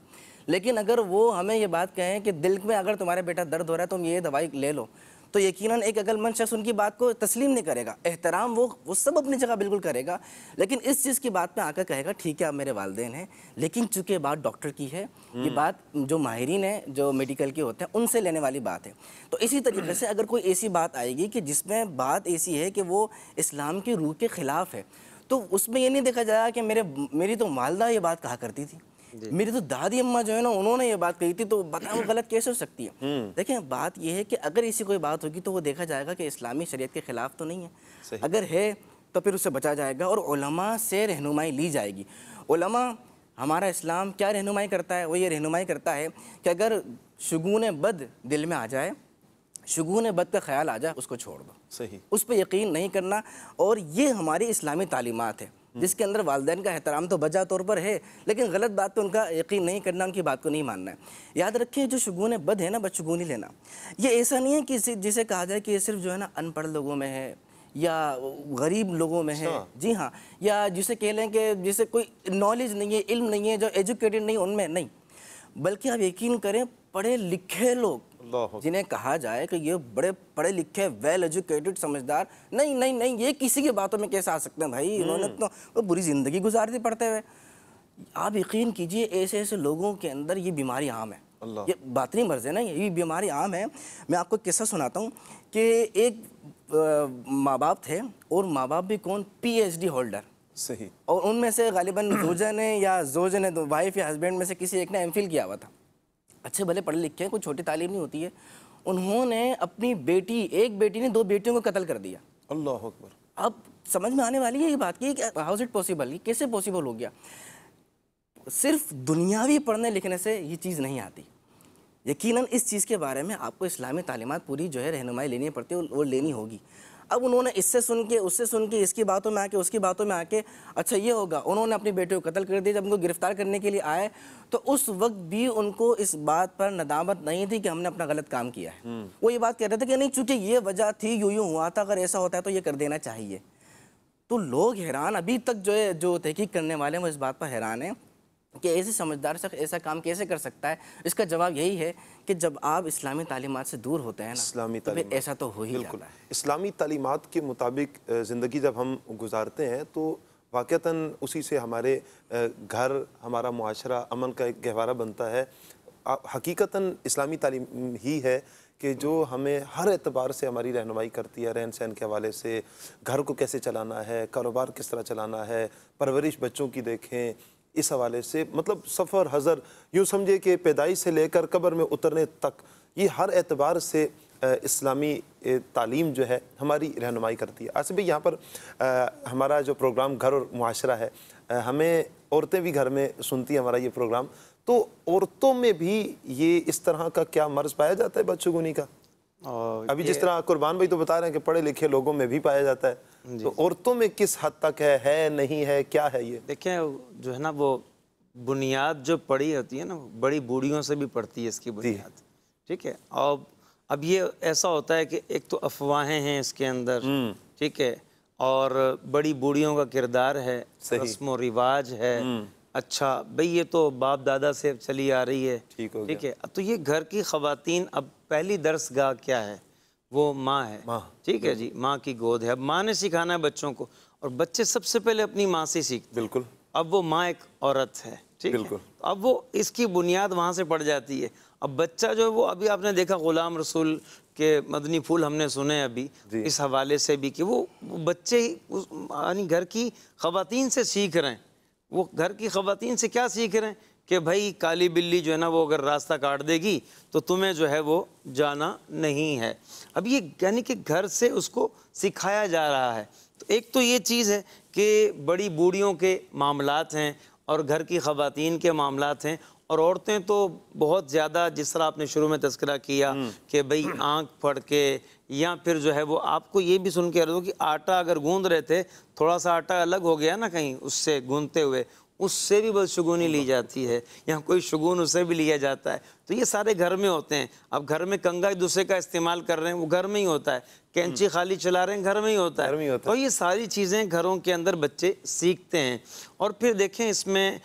लेकिन अगर वो हमें ये बात कहें कि दिल में अगर तुम्हारे बेटा दर्द हो रहा है तुम ये दवाई ले लो, तो यकीनन एक अक्लमंद शख्स उनकी बात को तस्लीम नहीं करेगा। एहतराम वो सब अपनी जगह बिल्कुल करेगा, लेकिन इस चीज़ की बात पे आकर कहेगा ठीक है आप मेरे वालिदैन हैं, लेकिन चूँकि बात डॉक्टर की है, ये बात जो माहिरीन है जो मेडिकल के होते हैं उनसे लेने वाली बात है। तो इसी तरीके से अगर कोई ऐसी बात आएगी कि जिसमें बात ऐसी है कि वो इस्लाम की रूह के ख़िलाफ़ है, तो उसमें ये नहीं देखा जाएगा कि मेरी तो वालदा ये बात कहा करती थी, मेरी तो दादी अम्मा जो है ना, उन्होंने ये बात कही थी, तो बताओ गलत कैसे हो सकती है। देखें, बात ये है कि अगर ऐसी कोई बात होगी तो वो देखा जाएगा कि इस्लामी शरीयत के खिलाफ तो नहीं है। अगर है तो फिर उससे बचा जाएगा और उलमा से रहनुमाई ली जाएगी। उलमा, हमारा इस्लाम क्या रहनुमाई करता है? वो ये रहनुमाई करता है कि अगर शुगून बद दिल में आ जाए, शुगून बद का ख्याल आ जाए, उसको छोड़ दो, सही, उस पर यकीन नहीं करना। और ये हमारी इस्लामी तालीमात है जिसके अंदर वालिदैन का एहतराम तो बजा तौर पर है, लेकिन गलत बात पे उनका यकीन नहीं करना, उनकी बात को नहीं मानना है। याद रखिए, जो शुगून बद है ना, बदशुगूनी लेना, ये ऐसा नहीं है कि जिसे कहा जाए कि ये सिर्फ जो है ना अनपढ़ लोगों में है या गरीब लोगों में है। जी हाँ, या जिसे कह लें कि जिसे कोई नॉलेज नहीं है, इल्म नहीं है, जो एजुकेटेड नहीं, उनमें नहीं, बल्कि आप यकीन करें पढ़े लिखे लोग जिन्हें कहा जाए कि ये बड़े पढ़े लिखे, वेल एजुकेटेड, समझदार, नहीं नहीं नहीं, ये किसी की बातों में कैसे आ सकते हैं भाई? इन्होंने तो बुरी जिंदगी गुजार दी पढ़ते हुए। आप यकीन कीजिए, ऐसे ऐसे लोगों के अंदर ये बीमारी आम है। ये बात नहीं मर्ज है ना, ये बीमारी आम है। मैं आपको किस्सा सुनाता हूँ कि एक माँ बाप थे, और माँ बाप भी कौन, PhD होल्डर। सही। और उनमें से गालिबन जोजा ने या जोज ने, वाइफ या हस्बैंड में से किसी एक ने MPhil किया हुआ था। अच्छे भले पढ़े लिखे हैं, कोई छोटी तालीम नहीं होती है। उन्होंने अपनी बेटी, एक बेटी ने 2 बेटियों को कत्ल कर दिया। अल्लाह अकबर। अब समझ में आने वाली है ये बात कि हाउ इज इट पॉसिबल, ये कैसे पॉसिबल हो गया? सिर्फ दुनियावी पढ़ने लिखने से ये चीज़ नहीं आती। यकीनन इस चीज़ के बारे में आपको इस्लामी तालीमात पूरी जो है रहनुमाई लेनी पड़ती है, और लेनी होगी। अब उन्होंने इससे सुन के, उससे सुन के, इसकी बातों में आके, उसकी बातों में आके, अच्छा ये होगा, उन्होंने अपनी बेटी को कत्ल कर दिया। जब उनको गिरफ्तार करने के लिए आए तो उस वक्त भी उनको इस बात पर नदामत नहीं थी कि हमने अपना गलत काम किया है। वो ये बात कह रहे थे कि नहीं, चूंकि ये वजह थी, यूं हुआ था, अगर ऐसा होता है तो ये कर देना चाहिए। तो लोग हैरान, अभी तक जो है, जो तहकीक करने वाले हैं वो इस बात पर हैरान है कि ऐसे समझदार शख्स ऐसा काम कैसे कर सकता है। इसका जवाब यही है कि जब आप इस्लामी तालीमात से दूर होते हैं ना, इस्लामी तो फिर ऐसा तो हो ही बिल्कुल जाता है। इस्लामी तालीमात के मुताबिक ज़िंदगी जब हम गुजारते हैं तो वाक़तन उसी से हमारे घर, हमारा मुआशरा अमन का एक गहवारा बनता है। हकीकतन इस्लामी तालीम ही है कि जो हमें हर एतबार से हमारी रहनुमाई करती है, रहन सहन के हवाले से, घर को कैसे चलाना है, कारोबार किस तरह चलाना है, परवरिश बच्चों की देखें, इस हवाले से, मतलब सफ़र हज़र, यूँ समझे कि पैदाइश से लेकर कब्र में उतरने तक, ये हर एतबार से इस्लामी तालीम जो है हमारी रहनुमाई करती है। आसिफ भाई, यहाँ पर हमारा जो प्रोग्राम घर और मुआशरा है, हमें औरतें भी घर में सुनती हैं हमारा ये प्रोग्राम, तो औरतों में भी ये इस तरह का क्या मर्ज़ पाया जाता है बदशुगुनी का? अभी जिस तरह कुर्बान भाई तो बता रहे हैं कि पढ़े लिखे लोगों में भी पाया जाता है, तो औरतों में किस हद तक है नहीं है, क्या है ये? देखें, जो है ना वो बुनियाद जो पड़ी होती है ना, बड़ी बूढ़ियों से भी पड़ती है इसकी बुनियाद, ठीक है। और अब ये ऐसा होता है कि एक तो अफवाहें हैं इसके अंदर, ठीक है, और बड़ी बूढ़ियों का किरदार है, रस्म रिवाज है। अच्छा भाई, ये तो बाप दादा से चली आ रही है, ठीक है। तो ये घर की ख़वातीन, अब पहली दर्सगाह क्या है? वो माँ है, ठीक है जी, माँ की गोद है। अब माँ ने सिखाना है बच्चों को, और बच्चे सबसे पहले अपनी माँ से सीखते। बिल्कुल। अब वो माँ एक औरत है, ठीक है, अब वो इसकी बुनियाद वहाँ से पड़ जाती है। अब बच्चा जो है वो, अभी आपने देखा गुलाम रसूल के मदनी फूल हमने सुने अभी इस हवाले से भी कि वो बच्चे यानी घर की ख़वातीन से सीख रहे हैं। वो घर की ख़वातीन से क्या सीख रहे हैं कि भाई काली बिल्ली जो है ना वो अगर रास्ता काट देगी तो तुम्हें जो है वो जाना नहीं है। अब ये यानी कि घर से उसको सिखाया जा रहा है। तो एक तो ये चीज़ है कि बड़ी बूढ़ियों के मामलात हैं और घर की ख़वातीन के मामलात हैं, और औरतें तो बहुत ज़्यादा, जिस तरह आपने शुरू में तज़किरा किया कि भाई आँख फड़ के, या फिर जो है वो आपको ये भी सुन के रहे हो कि आटा अगर गूंद रहे थे, थोड़ा सा आटा अलग हो गया ना कहीं उससे गूंदते हुए, उससे भी बदशुगुनी ली जाती है, या कोई शुगुन उससे भी लिया जाता है। तो ये सारे घर में होते हैं। अब घर में कंघा एक दूसरे का इस्तेमाल कर रहे हैं, वो घर में ही होता है। कैंची खाली चला रहे हैं, घर में ही होता है। तो ये सारी चीज़ें घरों के अंदर बच्चे सीखते हैं। और फिर देखें इसमें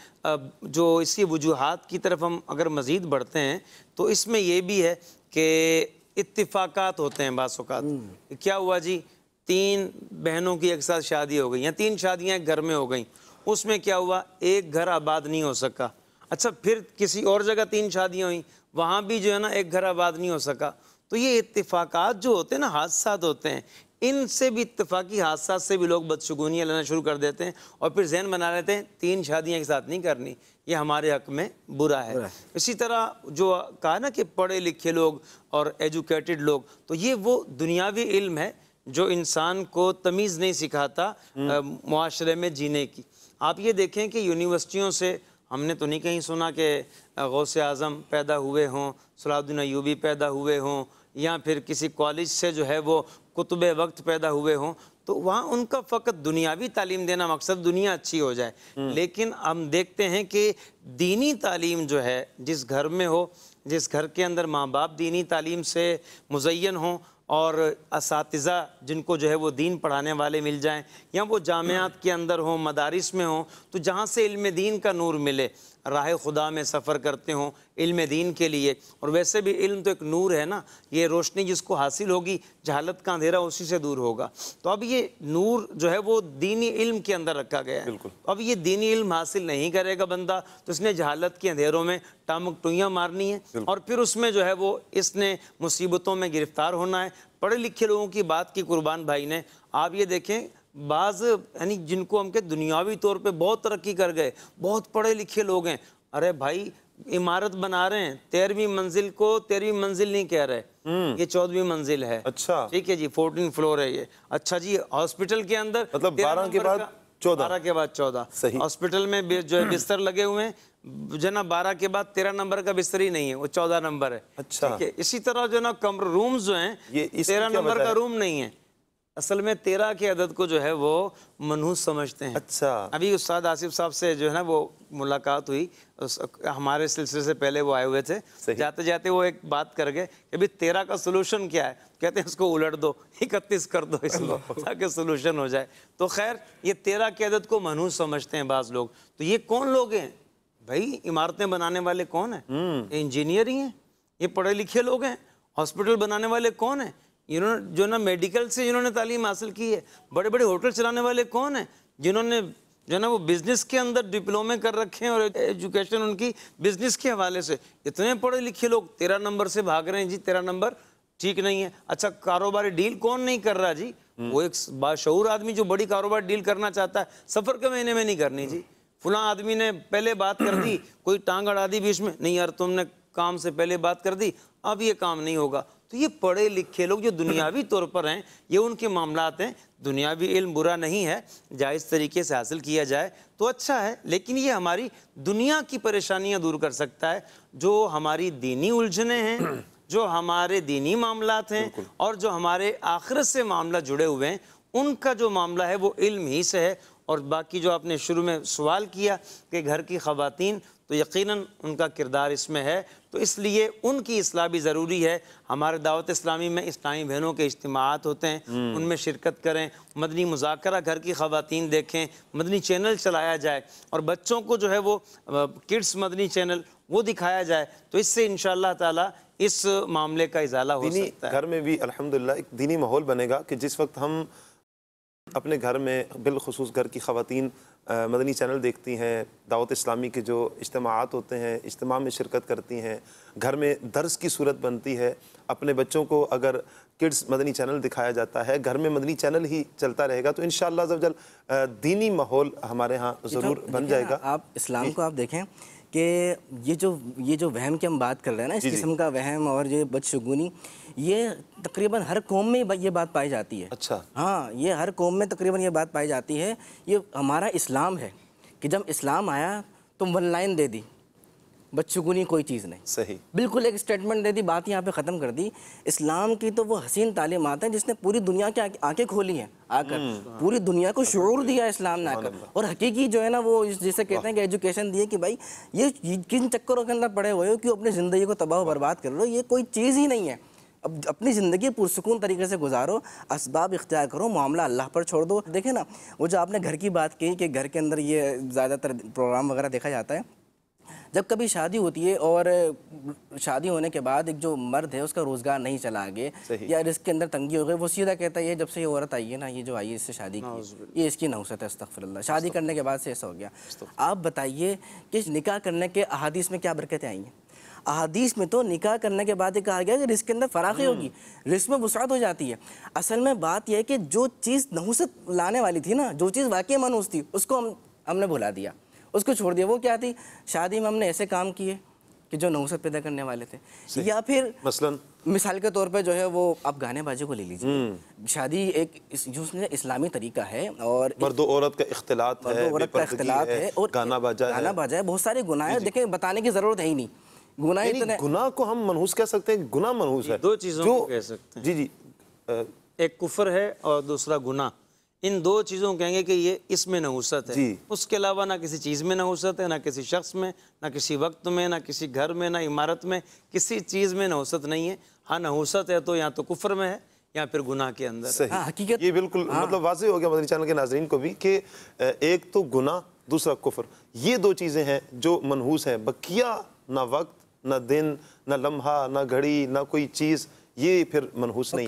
जो इसकी वजूहात की तरफ हम अगर मज़ीद बढ़ते हैं तो इसमें ये भी है कि इत्तिफाकात होते हैं बाज़ औक़ात। क्या हुआ जी, 3 बहनों की एक साथ शादी हो गई, या 3 शादियाँ एक घर में हो गई, उसमें क्या हुआ, एक घर आबाद नहीं हो सका। अच्छा, फिर किसी और जगह 3 शादियाँ हुई, वहाँ भी जो है ना एक घर आबाद नहीं हो सका। तो ये इत्तिफाकात जो होते हैं ना, हादसात होते हैं, इनसे भी इत्तेफाकी हादसा से भी लोग बदशगुनियाँ लेना शुरू कर देते हैं और फिर जहन बना लेते हैं 3 शादियाँ एक साथ नहीं करनी, ये हमारे हक में बुरा है। इसी तरह जो कहा ना कि पढ़े लिखे लोग और एजुकेटेड लोग, तो ये वो दुनियावी इल्म है जो इंसान को तमीज़ नहीं सिखाता मुआशरे में जीने की। आप ये देखें कि यूनिवर्सिटियों से हमने तो नहीं कहीं सुना कि गौसे आज़म पैदा हुए हों, सलाहुद्दीन अय्यूबी पैदा हुए हों, या फिर किसी कॉलेज से जो है वो कुतुब वक्त पैदा हुए हों, तो वहाँ उनका फ़कत दुनियावी तालीम देना मकसद दुनिया अच्छी हो जाए। लेकिन हम देखते हैं कि दीनी तालीम जो है जिस घर में हो, जिस घर के अंदर माँ बाप दीनी तालीम से मुज़य्यन हों और असातिज़ा जिनको जो है वो दीन पढ़ाने वाले मिल जाएं, या वो जामियात के अंदर हों, मदारिस में हों, तो जहाँ से इल्म दीन का नूर मिले, राह खुदा में सफ़र करते हों इल्म दीन के लिए। और वैसे भी इल्म तो एक नूर है ना, ये रोशनी जिसको हासिल होगी जहालत का अंधेरा उसी से दूर होगा। तो अब ये नूर जो है वो दीनी इल्म के अंदर रखा गया है। अब ये दीनी इल्म हासिल नहीं करेगा बंदा तो इसने जहालत के अंधेरों में टामक-टुइयाँ मारनी है और फिर उसमें जो है वो इसने मुसीबतों में गिरफ्तार होना है। पढ़े लिखे लोगों की बात की कुर्बान भाई ने, आप ये देखें बाज़ यानी जिनको हम के दुनियावी तौर पे बहुत तरक्की कर गए, बहुत पढ़े लिखे लोग हैं, अरे भाई इमारत बना रहे हैं, 13वीं मंजिल को 13वीं मंजिल नहीं कह रहे, ये 14वीं मंजिल है। अच्छा, ठीक है जी, 14 फ्लोर है ये। अच्छा जी, हॉस्पिटल के अंदर मतलब 12 के बाद 14, 12 के बाद 14 सही। हॉस्पिटल में जो है बिस्तर लगे हुए हैं, जना 12 के बाद 13 नंबर का बिस्तर ही नहीं है, वो 14 नंबर है। अच्छा, ठीक है। इसी तरह जो ना कमर रूम्स जो हैं, ये 13 नंबर का रूम नहीं है, असल में 13 के अदद को जो है वो मनहूस समझते हैं। अच्छा, अभी उस्ताद आसिफ साहब से जो है ना वो मुलाकात हुई, हमारे सिलसिले से पहले वो आए हुए थे, जाते जाते वो एक बात कर गए कि अभी 13 का सोल्यूशन क्या है, कहते हैं इसको उलट दो, 31 कर दो इसको ताकि सोल्यूशन हो जाए। तो खैर ये 13 के अदद को मनहूस समझते हैं बाज़ लोग। तो ये कौन लोग हैं भाई? इमारतें बनाने वाले कौन है? इंजीनियर ही हैं, ये पढ़े लिखे लोग हैं। हॉस्पिटल बनाने वाले कौन है? इन्होंने जो ना मेडिकल से जिन्होंने तालीम हासिल की है। बड़े बड़े होटल चलाने वाले कौन हैं? जिन्होंने जो ना वो बिज़नेस के अंदर डिप्लोमे कर रखे हैं और एजुकेशन उनकी बिज़नेस के हवाले से। इतने पढ़े लिखे लोग 13 नंबर से भाग रहे हैं जी, 13 नंबर ठीक नहीं है। अच्छा, कारोबारी डील कौन नहीं कर रहा जी? वो एक बाशऊर आदमी जो बड़ी कारोबार डील करना चाहता है, सफ़र के महीने में नहीं करनी जी। फलां आदमी ने पहले बात कर दी, कोई टांग अड़ा दी बीच में, नहीं यार तुमने काम से पहले बात कर दी, अब ये काम नहीं होगा। तो ये पढ़े लिखे लोग जो दुनियावी तौर पर हैं, ये उनके मामलात हैं। दुनियावी इल्म बुरा नहीं है, जायज़ तरीके से हासिल किया जाए तो अच्छा है, लेकिन ये हमारी दुनिया की परेशानियां दूर कर सकता है। जो हमारी दीनी उलझने हैं, जो हमारे दीनी मामलात हैं और जो हमारे आखिरत से मामला जुड़े हुए हैं, उनका जो मामला है वो इल्म ही से है। और बाकी जो आपने शुरू में सवाल किया कि घर की ख़वातीन, तो यकीनन उनका किरदार इसमें है, तो इसलिए उनकी इस्लाह भी ज़रूरी है। हमारे दावत इस्लामी में इस्लामी बहनों के इज्तिमाआत होते हैं, उनमें शिरकत करें, मदनी मुज़ाकरा घर की ख़वातीन देखें, मदनी चैनल चलाया जाए और बच्चों को जो है वो किड्स मदनी चैनल वो दिखाया जाए, तो इससे इंशाअल्लाह ताला इस मामले का इजाला हो सकता है। घर में भी अल्हम्दुलिल्लाह एक दीनी माहौल बनेगा कि जिस वक्त हम अपने घर में बिलखुसूस घर की ख़वातीन मदनी चैनल देखती हैं, दावत इस्लामी के जो इज्तिमाआत होते हैं, इज्तिमा में शिरकत करती हैं, घर में दर्स की सूरत बनती है, अपने बच्चों को अगर किड्स मदनी चैनल दिखाया जाता है, घर में मदनी चैनल ही चलता रहेगा, तो इंशाअल्लाह अज़्ज़ा वजल दीनी माहौल हमारे यहाँ ज़रूर बन जाएगा। आप इस्लाम को आप देखें कि ये जो वहम की हम बात कर रहे हैं ना, इस किस्म का वहम और ये बदशगुनी, ये तकरीबन हर कौम में ये बात पाई जाती है। अच्छा, हाँ, ये हर कौम में तकरीबन ये बात पाई जाती है। ये हमारा इस्लाम है कि जब इस्लाम आया तो वन लाइन दे दी, बदशगुनी कोई चीज़ नहीं, सही, बिल्कुल एक स्टेटमेंट दे दी, बात यहाँ पे ख़त्म कर दी। इस्लाम की तो वो हसीन तालीमात हैं जिसने पूरी दुनिया की आंखें खोली हैं आकर, पूरी दुनिया को शऊर दिया इस्लाम ने आकर। और हकीकी जो है ना वो जिसे कहते हैं कि एजुकेशन दिए कि भाई ये किन चक्करों के अंदर पड़े हुए हो कि अपनी ज़िंदगी को तबाह बर्बाद कर लो, ये कोई चीज़ ही नहीं है। अब अपनी ज़िंदगी पुरसुकून तरीके से गुजारो, असबाब इख्तियार करो, मामला अल्लाह पर छोड़ दो। देखें ना, वो जो आपने घर की बात की कि घर के अंदर ये ज़्यादातर प्रोग्राम वगैरह देखा जाता है, जब कभी शादी होती है और शादी होने के बाद एक जो मर्द है उसका रोज़गार नहीं चला आगे या रिस्क के अंदर तंगी हो गई, वो सीधा कहता है ये जब से ये औरत आई है ना, ये जो आई है इससे शादी की, ये इसकी नहुसत है, अस्तगफिरुल्लाह, शादी करने के बाद से ऐसा हो गया। आप बताइए कि निकाह करने के अहादीस में क्या बरकतें आई हैं? अहादीस में तो निकाह करने के बाद ये कहा गया कि रिस्क के अंदर फराखी होगी, रिस्क में वुसअत हो जाती है। असल में बात यह है कि जो चीज़ नहुसत लाने वाली थी ना, जो चीज़ वाकई मनहूस थी, उसको हमने भुला दिया, उसको छोड़ दिया। वो क्या थी? शादी में हमने ऐसे काम किए कि जो नहुसत पैदा करने वाले थे, या फिर मसलन मिसाल के तौर पे जो है वो आप गाने बाजी को ले लीजिए। शादी एक जो उसमें इस्लामी तरीका है और मर्द औरत का इख्तिलात है, औरत का इख्तिलात है और गाना बाजा है, बहुत सारे गुनाह है। देखें, बताने की जरूरत है ही नहीं, गुनाह इतने। गुनाह को हम मनहूस कह सकते हैं, गुनाह मनहूस है। दो चीज़ों को कह सकते हैं। जी जी, एक कुफर है और दूसरा गुनाह। इन दो चीज़ों को कहेंगे कि ये इसमें नहुसत है। उसके अलावा ना किसी चीज़ में नहुसत है, ना किसी शख्स में, ना किसी वक्त में, ना किसी घर में, ना इमारत में, किसी चीज़ में नहुसत नहीं है। हाँ, नहुसत है तो या तो कुफर में है या फिर गुनाह के अंदर। सही। हकीकत ये बिल्कुल मतलब वाज़ेह हो गया मदनी चैनल के नाज़रीन को भी कि एक तो गुनाह, दूसरा कुफर, ये दो चीज़ें हैं जो मनहूस हैं। बकिया ना वक्त, ना दिन, ना लम्हा, ना घड़ी, ना कोई चीज़, ये फिर मनहूस नहीं।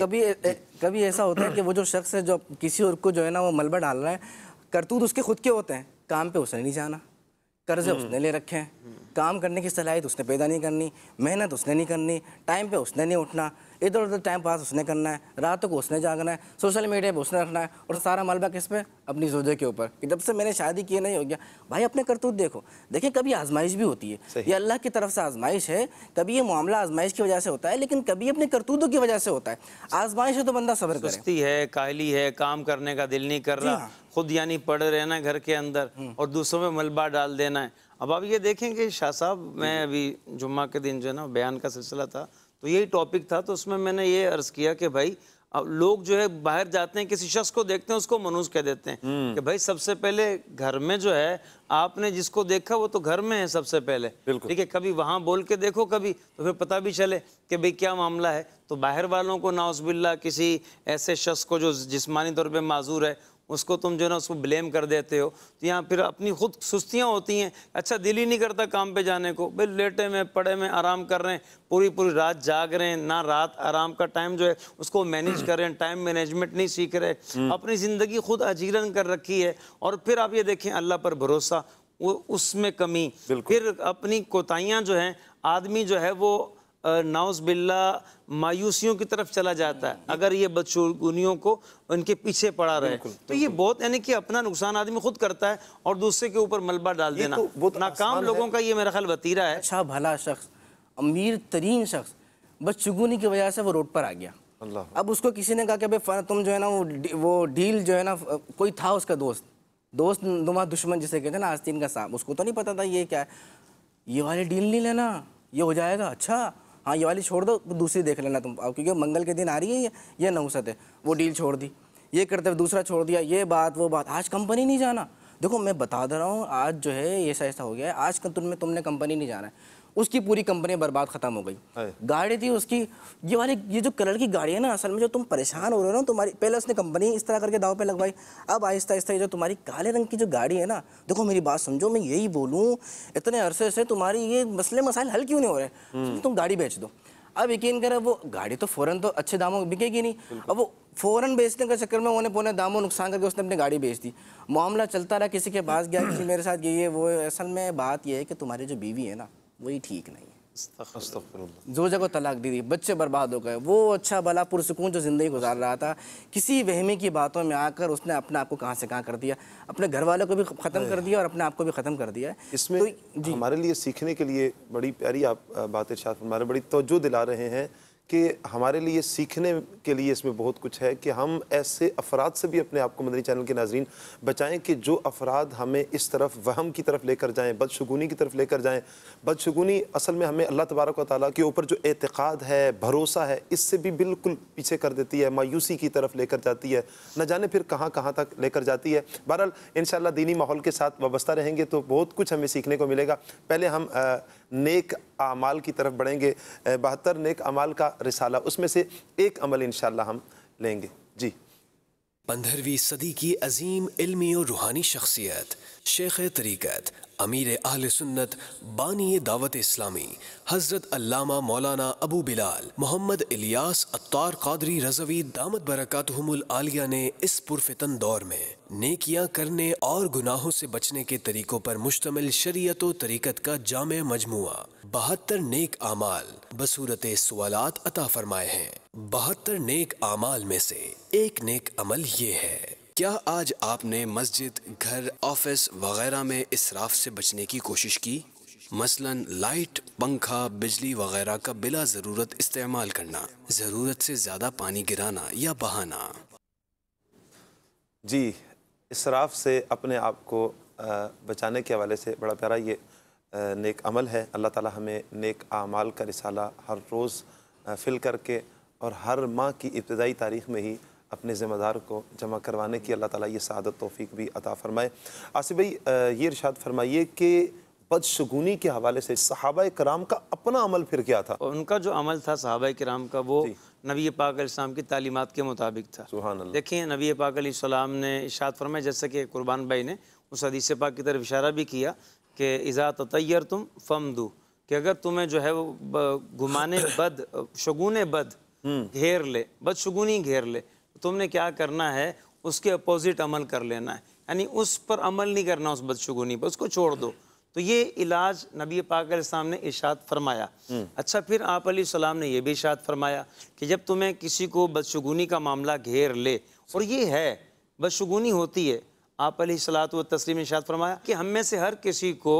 कभी ऐसा होता है कि वो जो शख्स है जो किसी और को जो है ना वो मलबा डाल रहा है, करतूत उसके खुद के होते हैं, काम पे उसने नहीं जाना, कर्जे उसने ले रखे हैं, काम करने की सलाहियत उसने पैदा नहीं करनी, मेहनत उसने नहीं करनी, टाइम पे उसने नहीं उठना, इधर उधर टाइम पास उसने करना है, रातों को उसने जागना है, सोशल मीडिया पे उसने रखना है, और सारा मलबा किस पे? अपनी ज़ौजा के ऊपर कि जब से मैंने शादी की नहीं हो गया। भाई अपने करतूत देखो। देखिए, कभी आजमाइश भी होती है, ये अल्लाह की तरफ से आजमाइश है। कभी ये मामला आजमाइश की वजह से होता है, लेकिन कभी अपने करतूतों की वजह से होता है। आजमाइश है तो बंदा सब्र करे। सुस्ती है, काहली है, काम करने का दिल नहीं कर रहा, खुद यानी पड़े रहना घर के अंदर और दूसरों में मलबा डाल देना है। अब आप ये देखेंगे शाह साहब, मैं अभी जुम्मा के दिन जो है ना बयान का सिलसिला था तो यही टॉपिक था, तो उसमें मैंने ये अर्ज़ किया कि भाई अब लोग जो है बाहर जाते हैं, किसी शख्स को देखते हैं, उसको मनहूस कह देते हैं कि भाई सबसे पहले घर में जो है आपने जिसको देखा वो तो घर में है सबसे पहले, ठीक है। कभी वहाँ बोल के देखो, कभी तो फिर पता भी चले कि भाई क्या मामला है। तो बाहर वालों को नाउज़ुबिल्लाह किसी ऐसे शख्स को जो जिस्मानी तौर पे माजूर है उसको तुम जो है ना उसको ब्लेम कर देते हो, तो यहाँ फिर अपनी खुद सुस्तियाँ होती हैं। अच्छा, दिल ही नहीं करता काम पे जाने को, भाई लेटे में पड़े में आराम कर रहे हैं, पूरी पूरी रात जाग रहे हैं, ना रात आराम का टाइम जो है उसको मैनेज कर रहे हैं, टाइम मैनेजमेंट नहीं सीख रहे, अपनी ज़िंदगी खुद अजीरन कर रखी है। और फिर आप ये देखें अल्लाह पर भरोसा, वो उसमें कमी, फिर अपनी कोताहियाँ जो हैं, आदमी जो है वो नाउज़ुबिल्लाह मायूसियों की तरफ चला जाता है अगर ये बदशगुनियों को उनके पीछे पड़ा रहे। तो ये बहुत यानी कि अपना नुकसान आदमी खुद करता है और दूसरे के ऊपर मलबा डाल देना। तो नाकाम लोगों का ये मेरा ख्याल वतीरा है। अच्छा भला शख्स, अमीर तरीन शख्स, बदशगुनी की वजह से वो रोड पर आ गया। अब उसको किसी ने कहा कि भाई तुम जो है ना वो डील जो है ना, कोई था उसका दोस्त दुमा दुश्मन जिसे कहते हैं ना, आस्तीन का सांप, उसको तो नहीं पता था ये क्या है। ये वाली डील नहीं लेना, ये हो जाएगा। अच्छा हाँ, ये वाली छोड़ दो, दूसरी देख लेना तुम, क्योंकि मंगल के दिन आ रही है, ये नहुसत है। वो डील छोड़ दी, ये करते हुए दूसरा छोड़ दिया, ये बात वो बात। आज कंपनी नहीं जाना। देखो मैं बता दे रहा हूँ, आज जो है ऐसा हो गया है, आज तुमने कंपनी नहीं जाना है, उसकी पूरी कंपनी बर्बाद खत्म हो गई। गाड़ी थी उसकी, ये जो कलर की गाड़ी है ना, असल में जो तुम परेशान हो रहे हो ना, तुम्हारी पहले उसने कंपनी इस तरह करके दाव पे लगवाई, अब आहिस्ता आहिस्ता ये जो तुम्हारी काले रंग की जो गाड़ी है ना, देखो मेरी बात समझो, मैं यही बोलूँ, इतने अरसे से तुम्हारी ये मसले मसाइल हल क्यों नहीं हो रहे, तुम गाड़ी बेच दो। अब यकीन करें, वो गाड़ी तो फ़ौरन तो अच्छे दामों में बिकेगी नहीं, अब वो फ़ौरन बेचने के चक्कर में उन्होंने पौने दामों नुकसान करके उसने अपनी गाड़ी बेच दी। मामला चलता रहा, किसी के पास गया, किसी मेरे साथ ये वो। असल में बात यह है कि तुम्हारी जो बीवी है ना, वही ठीक नहीं है। जो जगह तलाक दे दी, बच्चे बर्बाद हो गए। वो अच्छा भला पुरसुकून जो ज़िंदगी गुजार रहा था, किसी वहमी की बातों में आकर उसने अपने आप को कहाँ से कहाँ कर दिया, अपने घर वालों को भी ख़त्म कर दिया और अपने आप को भी ख़त्म कर दिया है। इसमें तो हमारे लिए सीखने के लिए बड़ी प्यारी आप बात इरशाद फरमा, बड़ी तवज्जो दिला रहे हैं कि हमारे लिए सीखने के लिए इसमें बहुत कुछ है कि हम ऐसे अफराद से भी अपने आप को मदनी चैनल के नाज़रीन बचाएं कि जो अफराद हमें इस तरफ वहम की तरफ लेकर जाएं, बदशगुनी की तरफ लेकर जाएं। बदशगुनी असल में हमें अल्लाह तबारक व तआला के ऊपर जो एतक़ाद है, भरोसा है, इससे भी बिल्कुल पीछे कर देती है, मायूसी की तरफ लेकर जाती है, न जाने फिर कहाँ कहाँ तक लेकर जाती है। बहरहाल इंशाअल्लाह दीनी माहौल के साथ वाबस्ता रहेंगे तो बहुत कुछ हमें सीखने को मिलेगा। पहले हम नेक आमाल की तरफ बढ़ेंगे, 72 नेक अमाल का रिसाला, उसमें से एक अमल इंशाअल्लाह हम लेंगे। जी 15वीं सदी की अजीम इल्मी और रूहानी शख्सियत शेख तरीक़त अमीर अहले सुन्नत बानी दावत इस्लामी हज़रत अल्लामा मौलाना अबू बिलाल मोहम्मद इलियास अत्तार क़ादरी रज़वी दामत बरकातुहुमुल आलिया ने इस पुरफ़ितन दौर में नेकियां करने और गुनाहों से बचने के तरीकों पर मुश्तमिल शरीयत व तरीक़त का जामे मजमुआ 72 नेक आमाल बसूरत सवालात अता फरमाए हैं। 72 नेक आमाल में से एक नेक अमल ये है, क्या आज आपने मस्जिद, घर, ऑफिस वगैरह में इसराफ से बचने की कोशिश की? मसलन लाइट, पंखा, बिजली वगैरह का बिला ज़रूरत इस्तेमाल करना, ज़रूरत से ज़्यादा पानी गिराना या बहाना। जी, इसराफ से अपने आप को बचाने के हवाले से बड़ा प्यारा ये नेक अमल है। अल्लाह ताला हमें नेक आमाल का रिसाला हर रोज़ फिल करके और हर माह की इब्तदाई तारीख़ में ही अपने ज़िम्मेदार को जमा करवाने की अल्लाह ताला ये सआदत तौफ़ीक भी अता फ़रमाए। आसिफ भाई, ये इरशाद फरमाइए कि बदशगुनी के हवाले से सहाबा कराम का अपना अमल फिर क्या था? उनका जो अमल था सहाबा कराम का, वो नबी पाक अलैहिस्सलाम की तालीमात के मुताबिक था। सुभान अल्लाह। देखिए, नबी पाक अलैहिस्सलाम ने इरशाद फरमाया, जैसे कि कुर्बान भाई ने उस हदीस पाक की तरफ इशारा भी किया कि इज़ा ततय्यरतुम फमदू, कि अगर तुम्हें जो है वो घुमाने बद शगुने बद घेर ले, बदशगुनी घेर ले, तो तुमने क्या करना है, उसके अपोजिट अमल कर लेना है। यानी उस पर अमल नहीं करना, उस बदशगुनी पर, उसको छोड़ दो। तो ये इलाज नबी पाक अलैहिस्सलाम ने इरशाद फरमाया। अच्छा, फिर आप अलैहिस्सलाम ने यह भी इरशाद फरमाया कि जब तुम्हें किसी को बदशगुनी का मामला घेर ले, और ये है बदशगुनी होती है, आप अलैहिस्सलातु व तस्लीम ने इरशाद फरमाया कि हम में से हर किसी को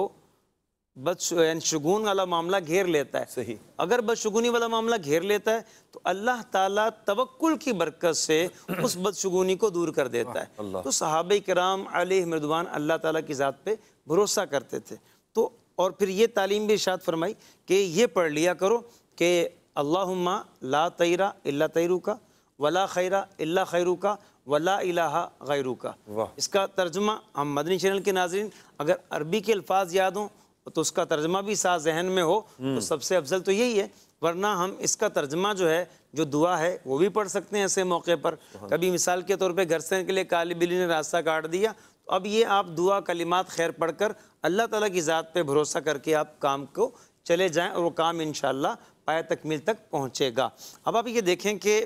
बदशगुन वाला मामला घेर लेता है। सही। अगर बदशगुनी वाला मामला घेर लेता है तो अल्लाह ताला तवक्कुल की बरकत से उस बदशगुनी को दूर कर देता है। तो सहाबे किराम अलैहिम रिदवान अल्लाह ताला की ज़ात पे भरोसा करते थे। तो और फिर ये तालीम भी इरशाद फरमाई कि ये पढ़ लिया करो कि अल्लाहुम्मा ला तैरा इल्ला तैरुका वला खैरा इल्ला खैरुका वला इलाहा गैरुका। इसका तर्जुमा हम मदनी चैनल के नाज़रीन अगर अरबी के अल्फाज याद हों तो उसका तर्जमा भी साथ जहन में हो तो सबसे अफजल तो यही है, वरना हम इसका तर्जमा जो है, जो दुआ है, वो भी पढ़ सकते हैं ऐसे मौके पर। कभी मिसाल के तौर पे घर से के लिए काली बिल्ली ने रास्ता काट दिया, तो अब ये आप दुआ कलिमात खैर पढ़कर अल्लाह ताला की ज़ात पे भरोसा करके आप काम को चले जाएं और वो काम इंशाअल्लाह पाए तकमील तक पहुँचेगा। अब आप ये देखें कि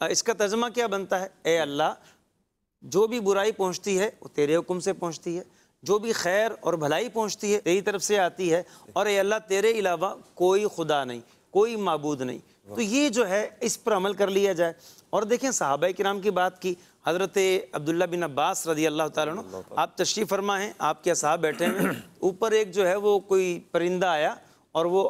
इसका तर्जमा क्या बनता है, ए अल्लाह, जो भी बुराई पहुँचती है वो तेरे हुक्म से पहुँचती है, जो भी खैर और भलाई पहुंचती है तेरी तरफ से आती है, और ये अल्लाह तेरे अलावा कोई खुदा नहीं, कोई माबूद नहीं। तो ये जो है इस पर अमल कर लिया जाए। और देखें, सहाबा किराम की बात की, हज़रत अब्दुल्ला बिन अब्बास रज़ी अल्लाह ताला अन्हु, आप तशरीफ़ फरमा हैं, आपके असहाब बैठे हैं, ऊपर एक जो है वो कोई परिंदा आया और वो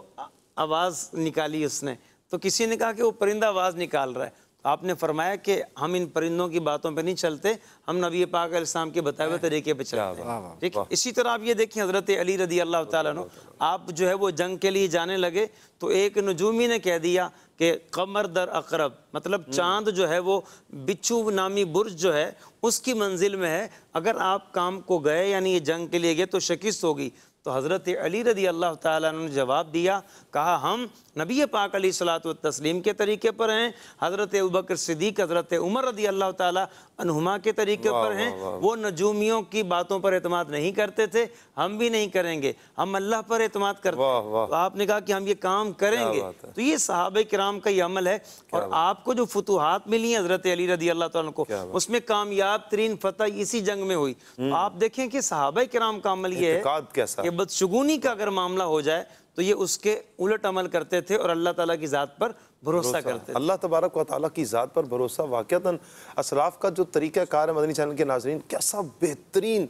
आवाज़ निकाली उसने, तो किसी ने कहा कि वो परिंदा आवाज़ निकाल रहा है, आपने फरमाया कि हम इन परिंदों की बातों पे नहीं चलते, हम नबी पाक अलैहिस्सलाम के बताए हुए तरीके पे चलते हैं। ठीक, इसी तरह आप ये देखिए, हज़रत अली रज़ी अल्लाह ताला अन्हु, आप जो है वो जंग के लिए जाने लगे तो एक नजूमी ने कह दिया कि कमर दर अकरब, मतलब चांद जो है वो बिच्छू नामी बुर्ज जो है उसकी मंजिल में है, अगर आप काम को गए यानी ये जंग के लिए गए तो शिकस्त होगी। तो हज़रत अली रज़ी अल्लाह ताला अन्हु ने जवाब दिया, कहा हम नबी पाक अलैहिस्सलातु व तस्लीम के तरीके पर हैं, हज़रत अबू बकर सिद्दीक़, हज़रत उमर रज़ी अल्लाह ताला अन्हुमा के तरीके पर हैं। वो नजूमियों की बातों पर एतमाद नहीं करते थे, हम भी नहीं करेंगे, हम अल्लाह पर एतमाद करते हैं। तो आपने कहा कि हम ये काम करेंगे। तो ये सहाबे किराम का ये अमल है। और आपको जो फतूहात मिली हैं हज़रत अली रज़ी अल्लाह ताला को, उसमें कामयाब तरीन फतह इसी जंग में हुई। तो आप देखें कि सहाबे किराम का अमल ये है, बदशगुनी का अगर मामला हो जाए तो ये उसके उलट अमल करते थे और अल्लाह ताला की ज़ात पर भरोसा करते थे। अल्लाह तबारक व तआला की ज़ात पर भरोसा वाक़तन असलाफ का जो तरीक़ा कार है, मदनी चैनल के नाज़रीन, कैसा बेहतरीन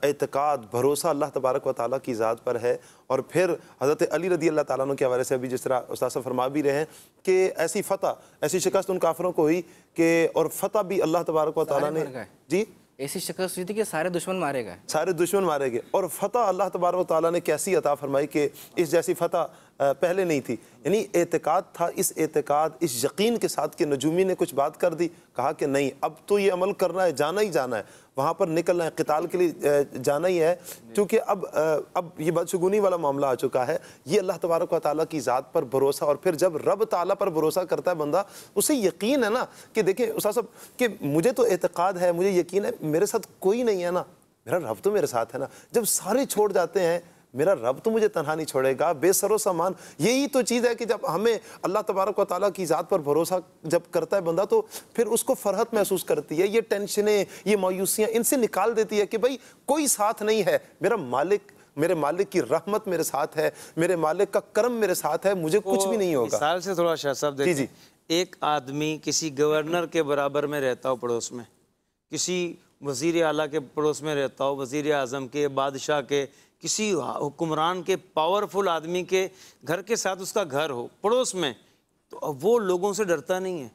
एतकाद भरोसा अल्लाह तबारक व तआला की ज़ात पर है। और फिर हज़रत अली रज़ी अल्लाह ताला अन्हु के हवाले से अभी जिस तरह उस्ताद साहब फरमा भी रहे हैं कि ऐसी फ़तह, ऐसी शिकस्त उन काफिरों को हुई कि, और फ़तह भी अल्लाह तबारक व तआला ने, जी ऐसी शिकस्त हुई थी कि सारे दुश्मन मारे गए, सारे दुश्मन मारे गए, और फ़तह अल्लाह तबारक व तआला ने कैसी अता फरमाई कि इस जैसी फ़तह पहले नहीं थी। यानी एतकाद था, इस एतकाद, इस यकीन के साथ कि नजूमी ने कुछ बात कर दी, कहा कि नहीं अब तो ये अमल करना है, जाना ही जाना है, वहाँ पर निकलना है, क़िताल के लिए जाना ही है, क्योंकि अब ये बदशगुनी वाला मामला आ चुका है। ये अल्लाह तबारक व तआला की ज़ात पर भरोसा, और फिर जब रब ताला पर भरोसा करता है बंदा, उसे यकीन है ना कि देखिए उस्ताद साहब कि मुझे तो एतकाद है, मुझे यकीन है मेरे साथ कोई नहीं है ना, मेरा रब तो मेरे साथ है ना। जब सारे छोड़ जाते हैं, मेरा रब तो मुझे तन्हा नहीं छोड़ेगा, बेसरो सामान। यही तो चीज़ है कि जब हमें अल्लाह तबारक व तआला की ज़ात पर भरोसा जब करता है बंदा, तो फिर उसको फ़रहत महसूस करती है। ये टेंशनें, ये मायूसियाँ इनसे निकाल देती है कि भाई कोई साथ नहीं है, मेरे मालिक की रहमत मेरे साथ है, मेरे मालिक का करम मेरे साथ है, मुझे कुछ भी नहीं होगा। मिसाल से थोड़ा शाह साहब जी देखिए, एक आदमी किसी गवर्नर के बराबर में रहता हो पड़ोस में, किसी वज़ीर आला के पड़ोस में रहता हो, वज़ीर आज़म के, बादशाह के, किसी हुक्मरान के, पावरफुल आदमी के घर के साथ उसका घर हो पड़ोस में, तो अब वो लोगों से डरता नहीं है।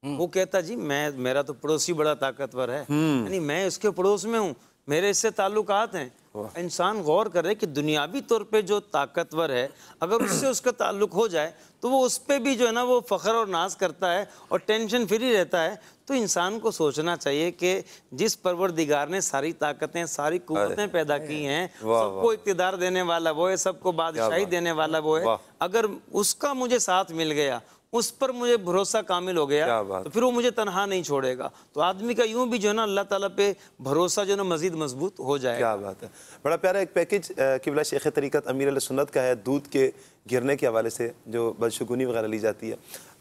वो कहता जी मेरा तो पड़ोसी बड़ा ताकतवर है, यानी मैं इसके पड़ोस में हूँ, मेरे इससे ताल्लुकात हैं। इंसान गौर करे कि दुनियावी तौर पे जो ताकतवर है, अगर उससे उसका ताल्लुक हो जाए तो वो उस पर भी जो है ना वो फ़ख्र और नाज करता है और टेंशन फ्री रहता है। तो इंसान को सोचना चाहिए कि जिस परवरदिगार ने सारी ताकतें, सारी कुव्वतें पैदा की हैं, सबको इक़्तिदार देने वाला वो है, सबको बादशाही देने वाला वो है, अगर उसका मुझे साथ मिल गया, उस पर मुझे भरोसा कामिल हो गया, तो फिर वो मुझे तनहा नहीं छोड़ेगा। तो आदमी का यूं भी जो है ना अल्लाह ताला पे भरोसा जो है ना मजीद मजबूत हो जाए। क्या बात है। बड़ा प्यारा एक पैकेज किबला शेख तरीक़त अमीर अहले सुन्नत का है, दूध के गिरने के हवाले से जो बदशगुनी वगैरह ली जाती है।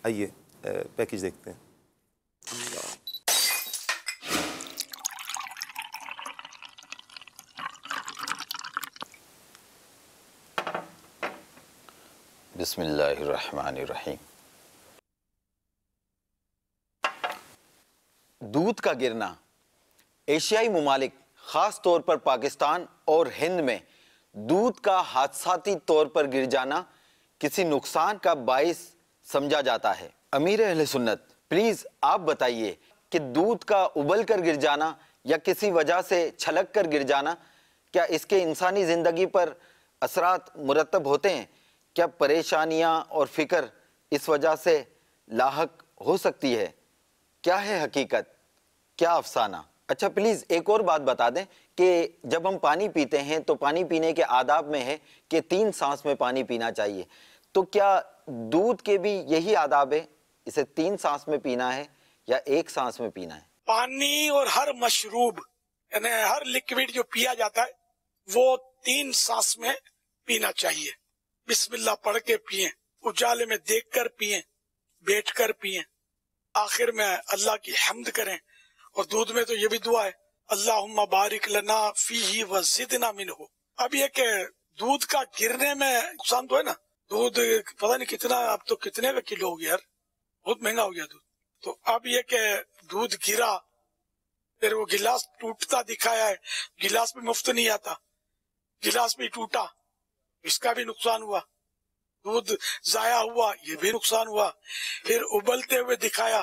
आइए पैकेज देखते हैं। बिस्मिल्लाहिर्रहमानिर्रहीम। दूध का गिरना एशियाई ममालिक ख़ास तौर पर पाकिस्तान और हिंद में दूध का हादसाती तौर पर गिर जाना किसी नुकसान का बाइस समझा जाता है। अमीर अहले सुन्नत प्लीज़ आप बताइए कि दूध का उबल कर गिर जाना या किसी वजह से छलक कर गिर जाना, क्या इसके इंसानी ज़िंदगी पर असरात मुरतब होते हैं? क्या परेशानियां और फिक्र इस वजह से लाहक हो सकती है? क्या है हकीकत, क्या अफसाना? अच्छा प्लीज़ एक और बात बता दें कि जब हम पानी पीते हैं तो पानी पीने के आदाब में है कि 3 सांस में पानी पीना चाहिए, तो क्या दूध के भी यही आदाब है, इसे 3 सांस में पीना है या 1 सांस में पीना है? पानी और हर मशरूब यानी हर लिक्विड जो पिया जाता है वो 3 सांस में पीना चाहिए। बिस्मिल्लाह पढ़ के पिए, उजाले में देखकर पिए, बैठकर पिए, आखिर में अल्लाह की हम्द करें। और दूध में तो ये भी दुआ है, अल्लाहुम्मा बारिक लना फीही व ज़िदना मिनहु। अब ये कि दूध का गिरने में नुकसान तो है ना, दूध पता नहीं कितना, अब तो कितने का किलो हो गया यार, बहुत महंगा हो गया दूध। तो अब ये कि दूध गिरा, फिर वो गिलास टूटता दिखाया है, गिलास भी मुफ्त नहीं आता, गिलास भी टूटा, इसका भी नुकसान हुआ। दूध जाया हुआ, ये भी नुकसान हुआ। फिर उबलते हुए दिखाया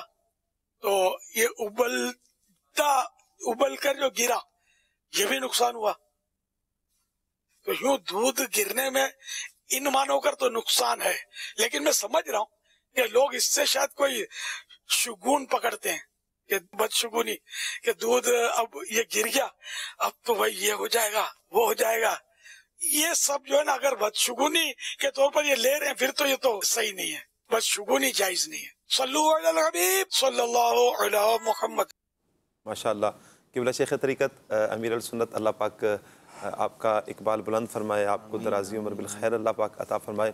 तो ये उबल कर जो गिरा, ये भी नुकसान हुआ। तो यूं दूध गिरने में इन मानों कर तो नुकसान है, लेकिन मैं समझ रहा हूँ कि लोग इससे शायद कोई शुगुन पकड़ते हैं कि बदशुगुनी, कि दूध अब ये गिर गया, अब तो भाई ये हो जाएगा, वो हो जाएगा। ये सब जो है ना अगर बदशुगुनी के तौर पर ये ले रहे हैं, फिर तो ये तो सही नहीं है, बदशुगुनी जायज नहीं है। सल्लु अला हबीब सल्लल्लाहु अला मुहम्मद। माशाअल्लाह। किबला शेख तरीक़त अमीर अहले सुन्नत अल्लाह पाक आपका इकबाल बुलंद फरमाए, आपको दराज़ी उम्र बिल खैर अल्लाह पाक अता फरमाए।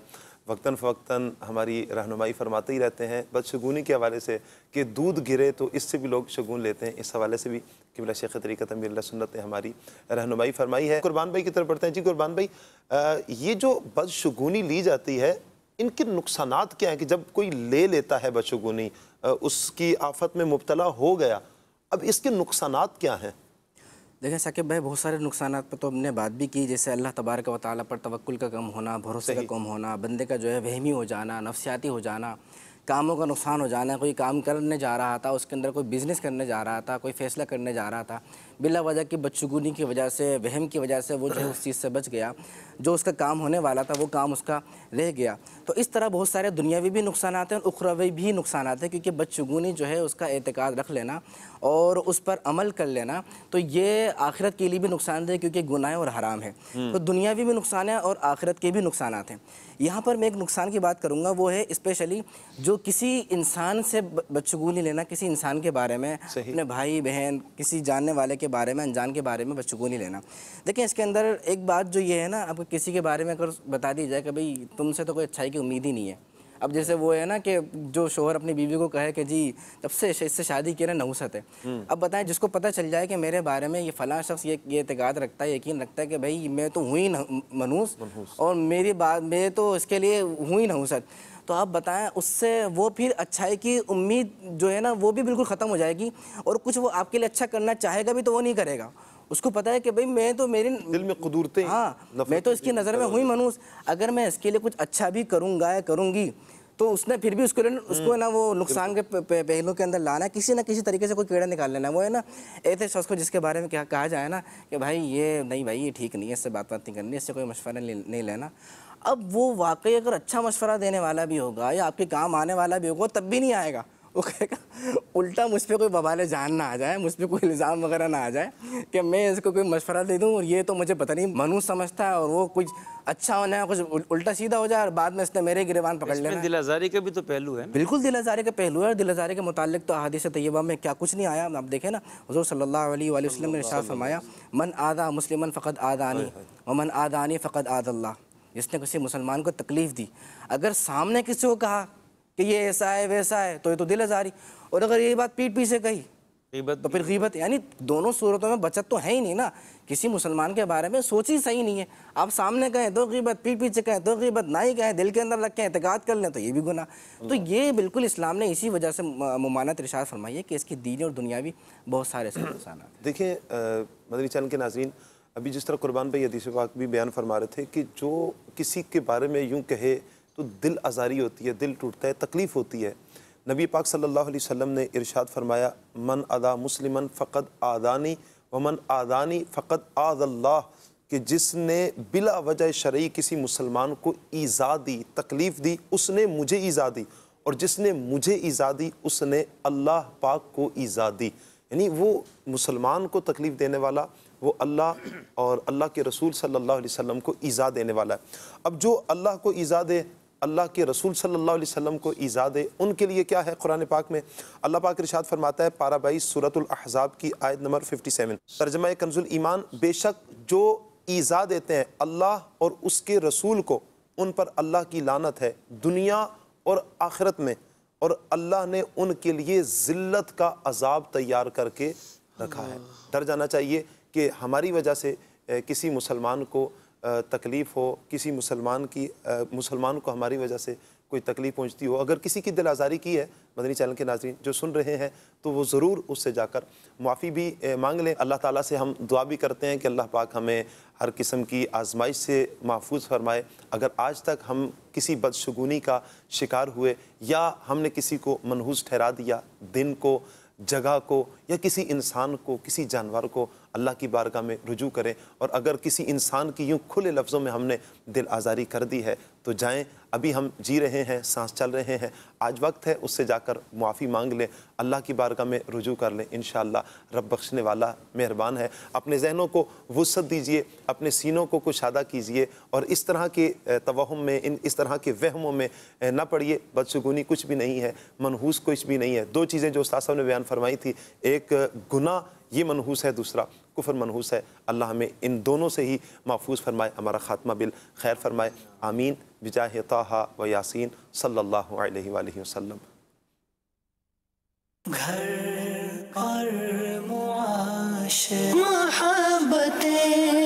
वक्तन फ़वक्तन हमारी रहनुमाई फरमाते ही रहते हैं बदशगुनी के हवाले से कि दूध गिरे तो इससे भी लोग शगुन लेते हैं। इस हवाले से भी किबला शेख तरीक़त अमीर अहले सुन्नत ने हमारी रहनुमाई फरमाई है। कुरबान भाई की तरफ बढ़ते हैं। जी कुरबान भाई, ये जो बदशगुनी ली जाती है, इनके नुकसानात क्या हैं कि जब कोई ले लेता है बदशगुनी, उसकी आफत में मुब्तला हो गया, अब इसके नुकसानात क्या हैं? देखिए साकिब भाई, बहुत सारे नुकसानात पर तो हमने बात भी की, जैसे अल्लाह तबारक व तआला पर तवक्कुल का कम होना, भरोसे का कम होना, बंदे का जो है वहमी हो जाना, नफसियाती हो जाना, कामों का नुकसान हो जाना। कोई काम करने जा रहा था, उसके अंदर कोई बिज़नेस करने जा रहा था, कोई फ़ैसला करने जा रहा था, बिला वजह की बदशगुनी की वजह से, वहम की वजह से वो जो है उस चीज़ से बच गया, जो उसका काम होने वाला था वो काम उसका रह गया। तो इस तरह बहुत सारे दुनियावी भी नुकसान हैं और उखरवी भी नुकसान हैं, क्योंकि बदशगुनी जो है उसका एतकाद रख लेना और उस पर अमल कर लेना, तो ये आखिरत के लिए भी नुकसानदेह, क्योंकि गुनाह और हराम है। तो दुनियावी भी नुकसान है और आखिरत के भी नुकसान हैं। यहाँ पर मैं एक नुकसान की बात करूँगा, वो है स्पेशली जो किसी इंसान से बदशगुनी लेना, किसी इंसान के बारे में, अपने भाई बहन, किसी जानने वाले के बारे में, अनजान के बारे में बदशगुनी लेना। देखिए इसके अंदर एक बात जो ये है ना, आपको किसी के बारे में अगर बता दी जाए कि भाई तुमसे तो कोई अच्छाई की उम्मीद ही नहीं है। अब जैसे वो है ना कि जो शोहर अपनी बीवी को कहे कि जी जब से इससे शादी की ना नहुसत है। अब बताएं, जिसको पता चल जाए कि मेरे बारे में ये फ़लाँ शख्स ये एतकाद रखता है, यकीन रखता है कि भाई मैं तो हुई मनहूस और मेरी बात मैं तो इसके लिए हुई नहुसत, तो आप बताएं उससे वो फिर अच्छाई की उम्मीद जो है ना वो भी बिल्कुल ख़त्म हो जाएगी, और कुछ वो आपके लिए अच्छा करना चाहेगा भी तो वो नहीं करेगा। उसको पता है कि भाई मैं तो मेरे दिल में कुदरतें, हाँ मैं तो इसकी नज़र में हुई मनहूस, अगर मैं इसके लिए कुछ अच्छा भी करूँगा या करूँगी तो उसने फिर भी उसको ना वो नुकसान के पहलू के अंदर लाना है, किसी ना किसी तरीके से कोई कीड़ा निकाल लेना। वो है ना ऐसे शख्स को जिसके बारे में क्या कहा जाए ना कि भाई ये नहीं, भाई ये ठीक नहीं है, इससे बात नहीं करनी, इससे कोई मशवरा नहीं लेना। अब वो वाकई अगर अच्छा मशवरा देने वाला भी होगा या आपके काम आने वाला भी होगा तब भी नहीं आएगा। वो कहेगा उल्टा मुझ पर कोई बवाले जान ना आ जाए, मुझ पर कोई इल्ज़ाम वगैरह ना आ जाए कि मैं इसको कोई मशवरा दे दूँ और ये तो मुझे पता नहीं मनहूस समझता है और वो कुछ अच्छा होना है, कुछ उल्टा सीधा हो जाए और बाद में इसने मेरे गिरबान पकड़ लेना। दिल आज़ारी का भी तो पहलू है। बिल्कुल दिल आज़ारी का पहलू है। दिल आज़ारी के मुतालिक तो अहादीस तय्यबा में क्या कुछ नहीं आया। आप देखें ना, हुज़ूर सल्लल्लाहु अलैहि वसल्लम ने इरशाद फरमाया, मन आदा मुस्लिमन फ़क़द आदानी व मन आदानी फ़क़द आदल्लाह। जिसने किसी मुसलमान को तकलीफ़ दी, अगर सामने किसी को कहा कि ये ऐसा है वैसा है तो ये तो दिल आज़ारी, और अगर ये बात पीठ पीछे कही तो फिर गीबत। यानी दोनों सूरतों में बचत तो है ही नहीं ना। किसी मुसलमान के बारे में सोच ही सही नहीं है, आप सामने कहें तो गीबत, पीठ पीछे कहें तो गीबत, ना ही कहें दिल के अंदर रखें एतकाद कर लें तो ये भी गुनाह। तो ये बिल्कुल इस्लाम ने इसी वजह से मुमानत इरशाद फरमाई है कि इसकी दीनी और दुनियावी बहुत सारे नुकसान। देखिए मदनी चैनल के नाज़रीन, अभी जिस तरह कुर्बान भाई हदीस पाक भी बयान फरमा रहे थे कि जो किसी के बारे में यूँ कहे तो दिल आज़ारी होती है, दिल टूटता है, तकलीफ़ होती है। नबी पाक सल्लल्लाहु अलैहि वसल्लम ने इरशाद फरमाया, मन अदा मुस्लिमन फ़क़द आदानी व मन आदानी फ़क़द आदल्लाह, कि जिसने बिला वजह शरई किसी मुसलमान को ईज़ा दी, तकलीफ़ दी, उसने मुझे ईज़ा दी, और जिसने मुझे ईज़ा दी उसने अल्लाह पाक को ईज़ा दी। यानी वो मुसलमान को तकलीफ़ देने वाला वो अल्लाह और अल्लाह के रसूल सल्लल्लाहु अलैहि वसल्लम को ईज़ा देने वाला है। अब जो अल्लाह को ईज़ा दे, अल्लाह के रसूल सल्लल्लाहु अलैहि वसल्लम को ईज़ा दे, उनके लिए क्या है? कुरान पाक में अल्लाह पाक इरशाद फरमाता है, पारा 22 सूरतुल अहज़ाब की आयत नंबर 57, तर्जुमा कंजुल ईमान, बेशक जो ईज़ा देते हैं अल्लाह और उसके रसूल को, उन पर अल्लाह की लानत है दुनिया और आखिरत में, और अल्लाह ने उनके लिए ज़िल्लत का अज़ाब तैयार करके रखा है। डर जाना चाहिए कि हमारी वजह से किसी मुसलमान को तकलीफ़ हो, किसी मुसलमान को हमारी वजह से कोई तकलीफ़ पहुंचती हो। अगर किसी की दिल आज़ारी की है, मदनी चैनल के नाज़रीन जो सुन रहे हैं, तो वो ज़रूर उससे जाकर माफ़ी भी मांग लें। अल्लाह ताला से हम दुआ भी करते हैं कि अल्लाह पाक हमें हर किस्म की आजमाइश से महफूज फरमाए। अगर आज तक हम किसी बदशगुनी का शिकार हुए या हमने किसी को मनहूस ठहरा दिया, दिन को, जगह को, या किसी इंसान को, किसी जानवर को, अल्लाह की बारगाह में रुजू करें। और अगर किसी इंसान की यूँ खुले लफ्ज़ों में हमने दिल आज़ारी कर दी है तो जाएं, अभी हम जी रहे हैं, सांस चल रहे हैं, आज वक्त है उससे जाकर मुआफ़ी मांग लें, अल्लाह की बारगाह में रुजू कर लें। इंशाअल्लाह रब बख्शने वाला मेहरबान है। अपने जहनों को वुसअत दीजिए, अपने सीनों को कुशादा कीजिए और इस तरह के तवहुम में, इस तरह के वहमों में ना पड़िए। बदशगुनी कुछ भी नहीं है, मनहूस कुछ भी नहीं है। दो चीज़ें जो उस्ताद साहब ने बयान फरमाई थी, एक गुनाह ये मनहूस है, दूसरा कुफर मनहूस है। अल्लाह हमें इन दोनों से ही महफूज फरमाए, हमारा खात्मा बिल खैर फरमाए। आमीन बिजाह ताहा व यासीन सल्लल्लाहु अलैहि वसल्लम। घर और मुआशरे, मोहब्बतें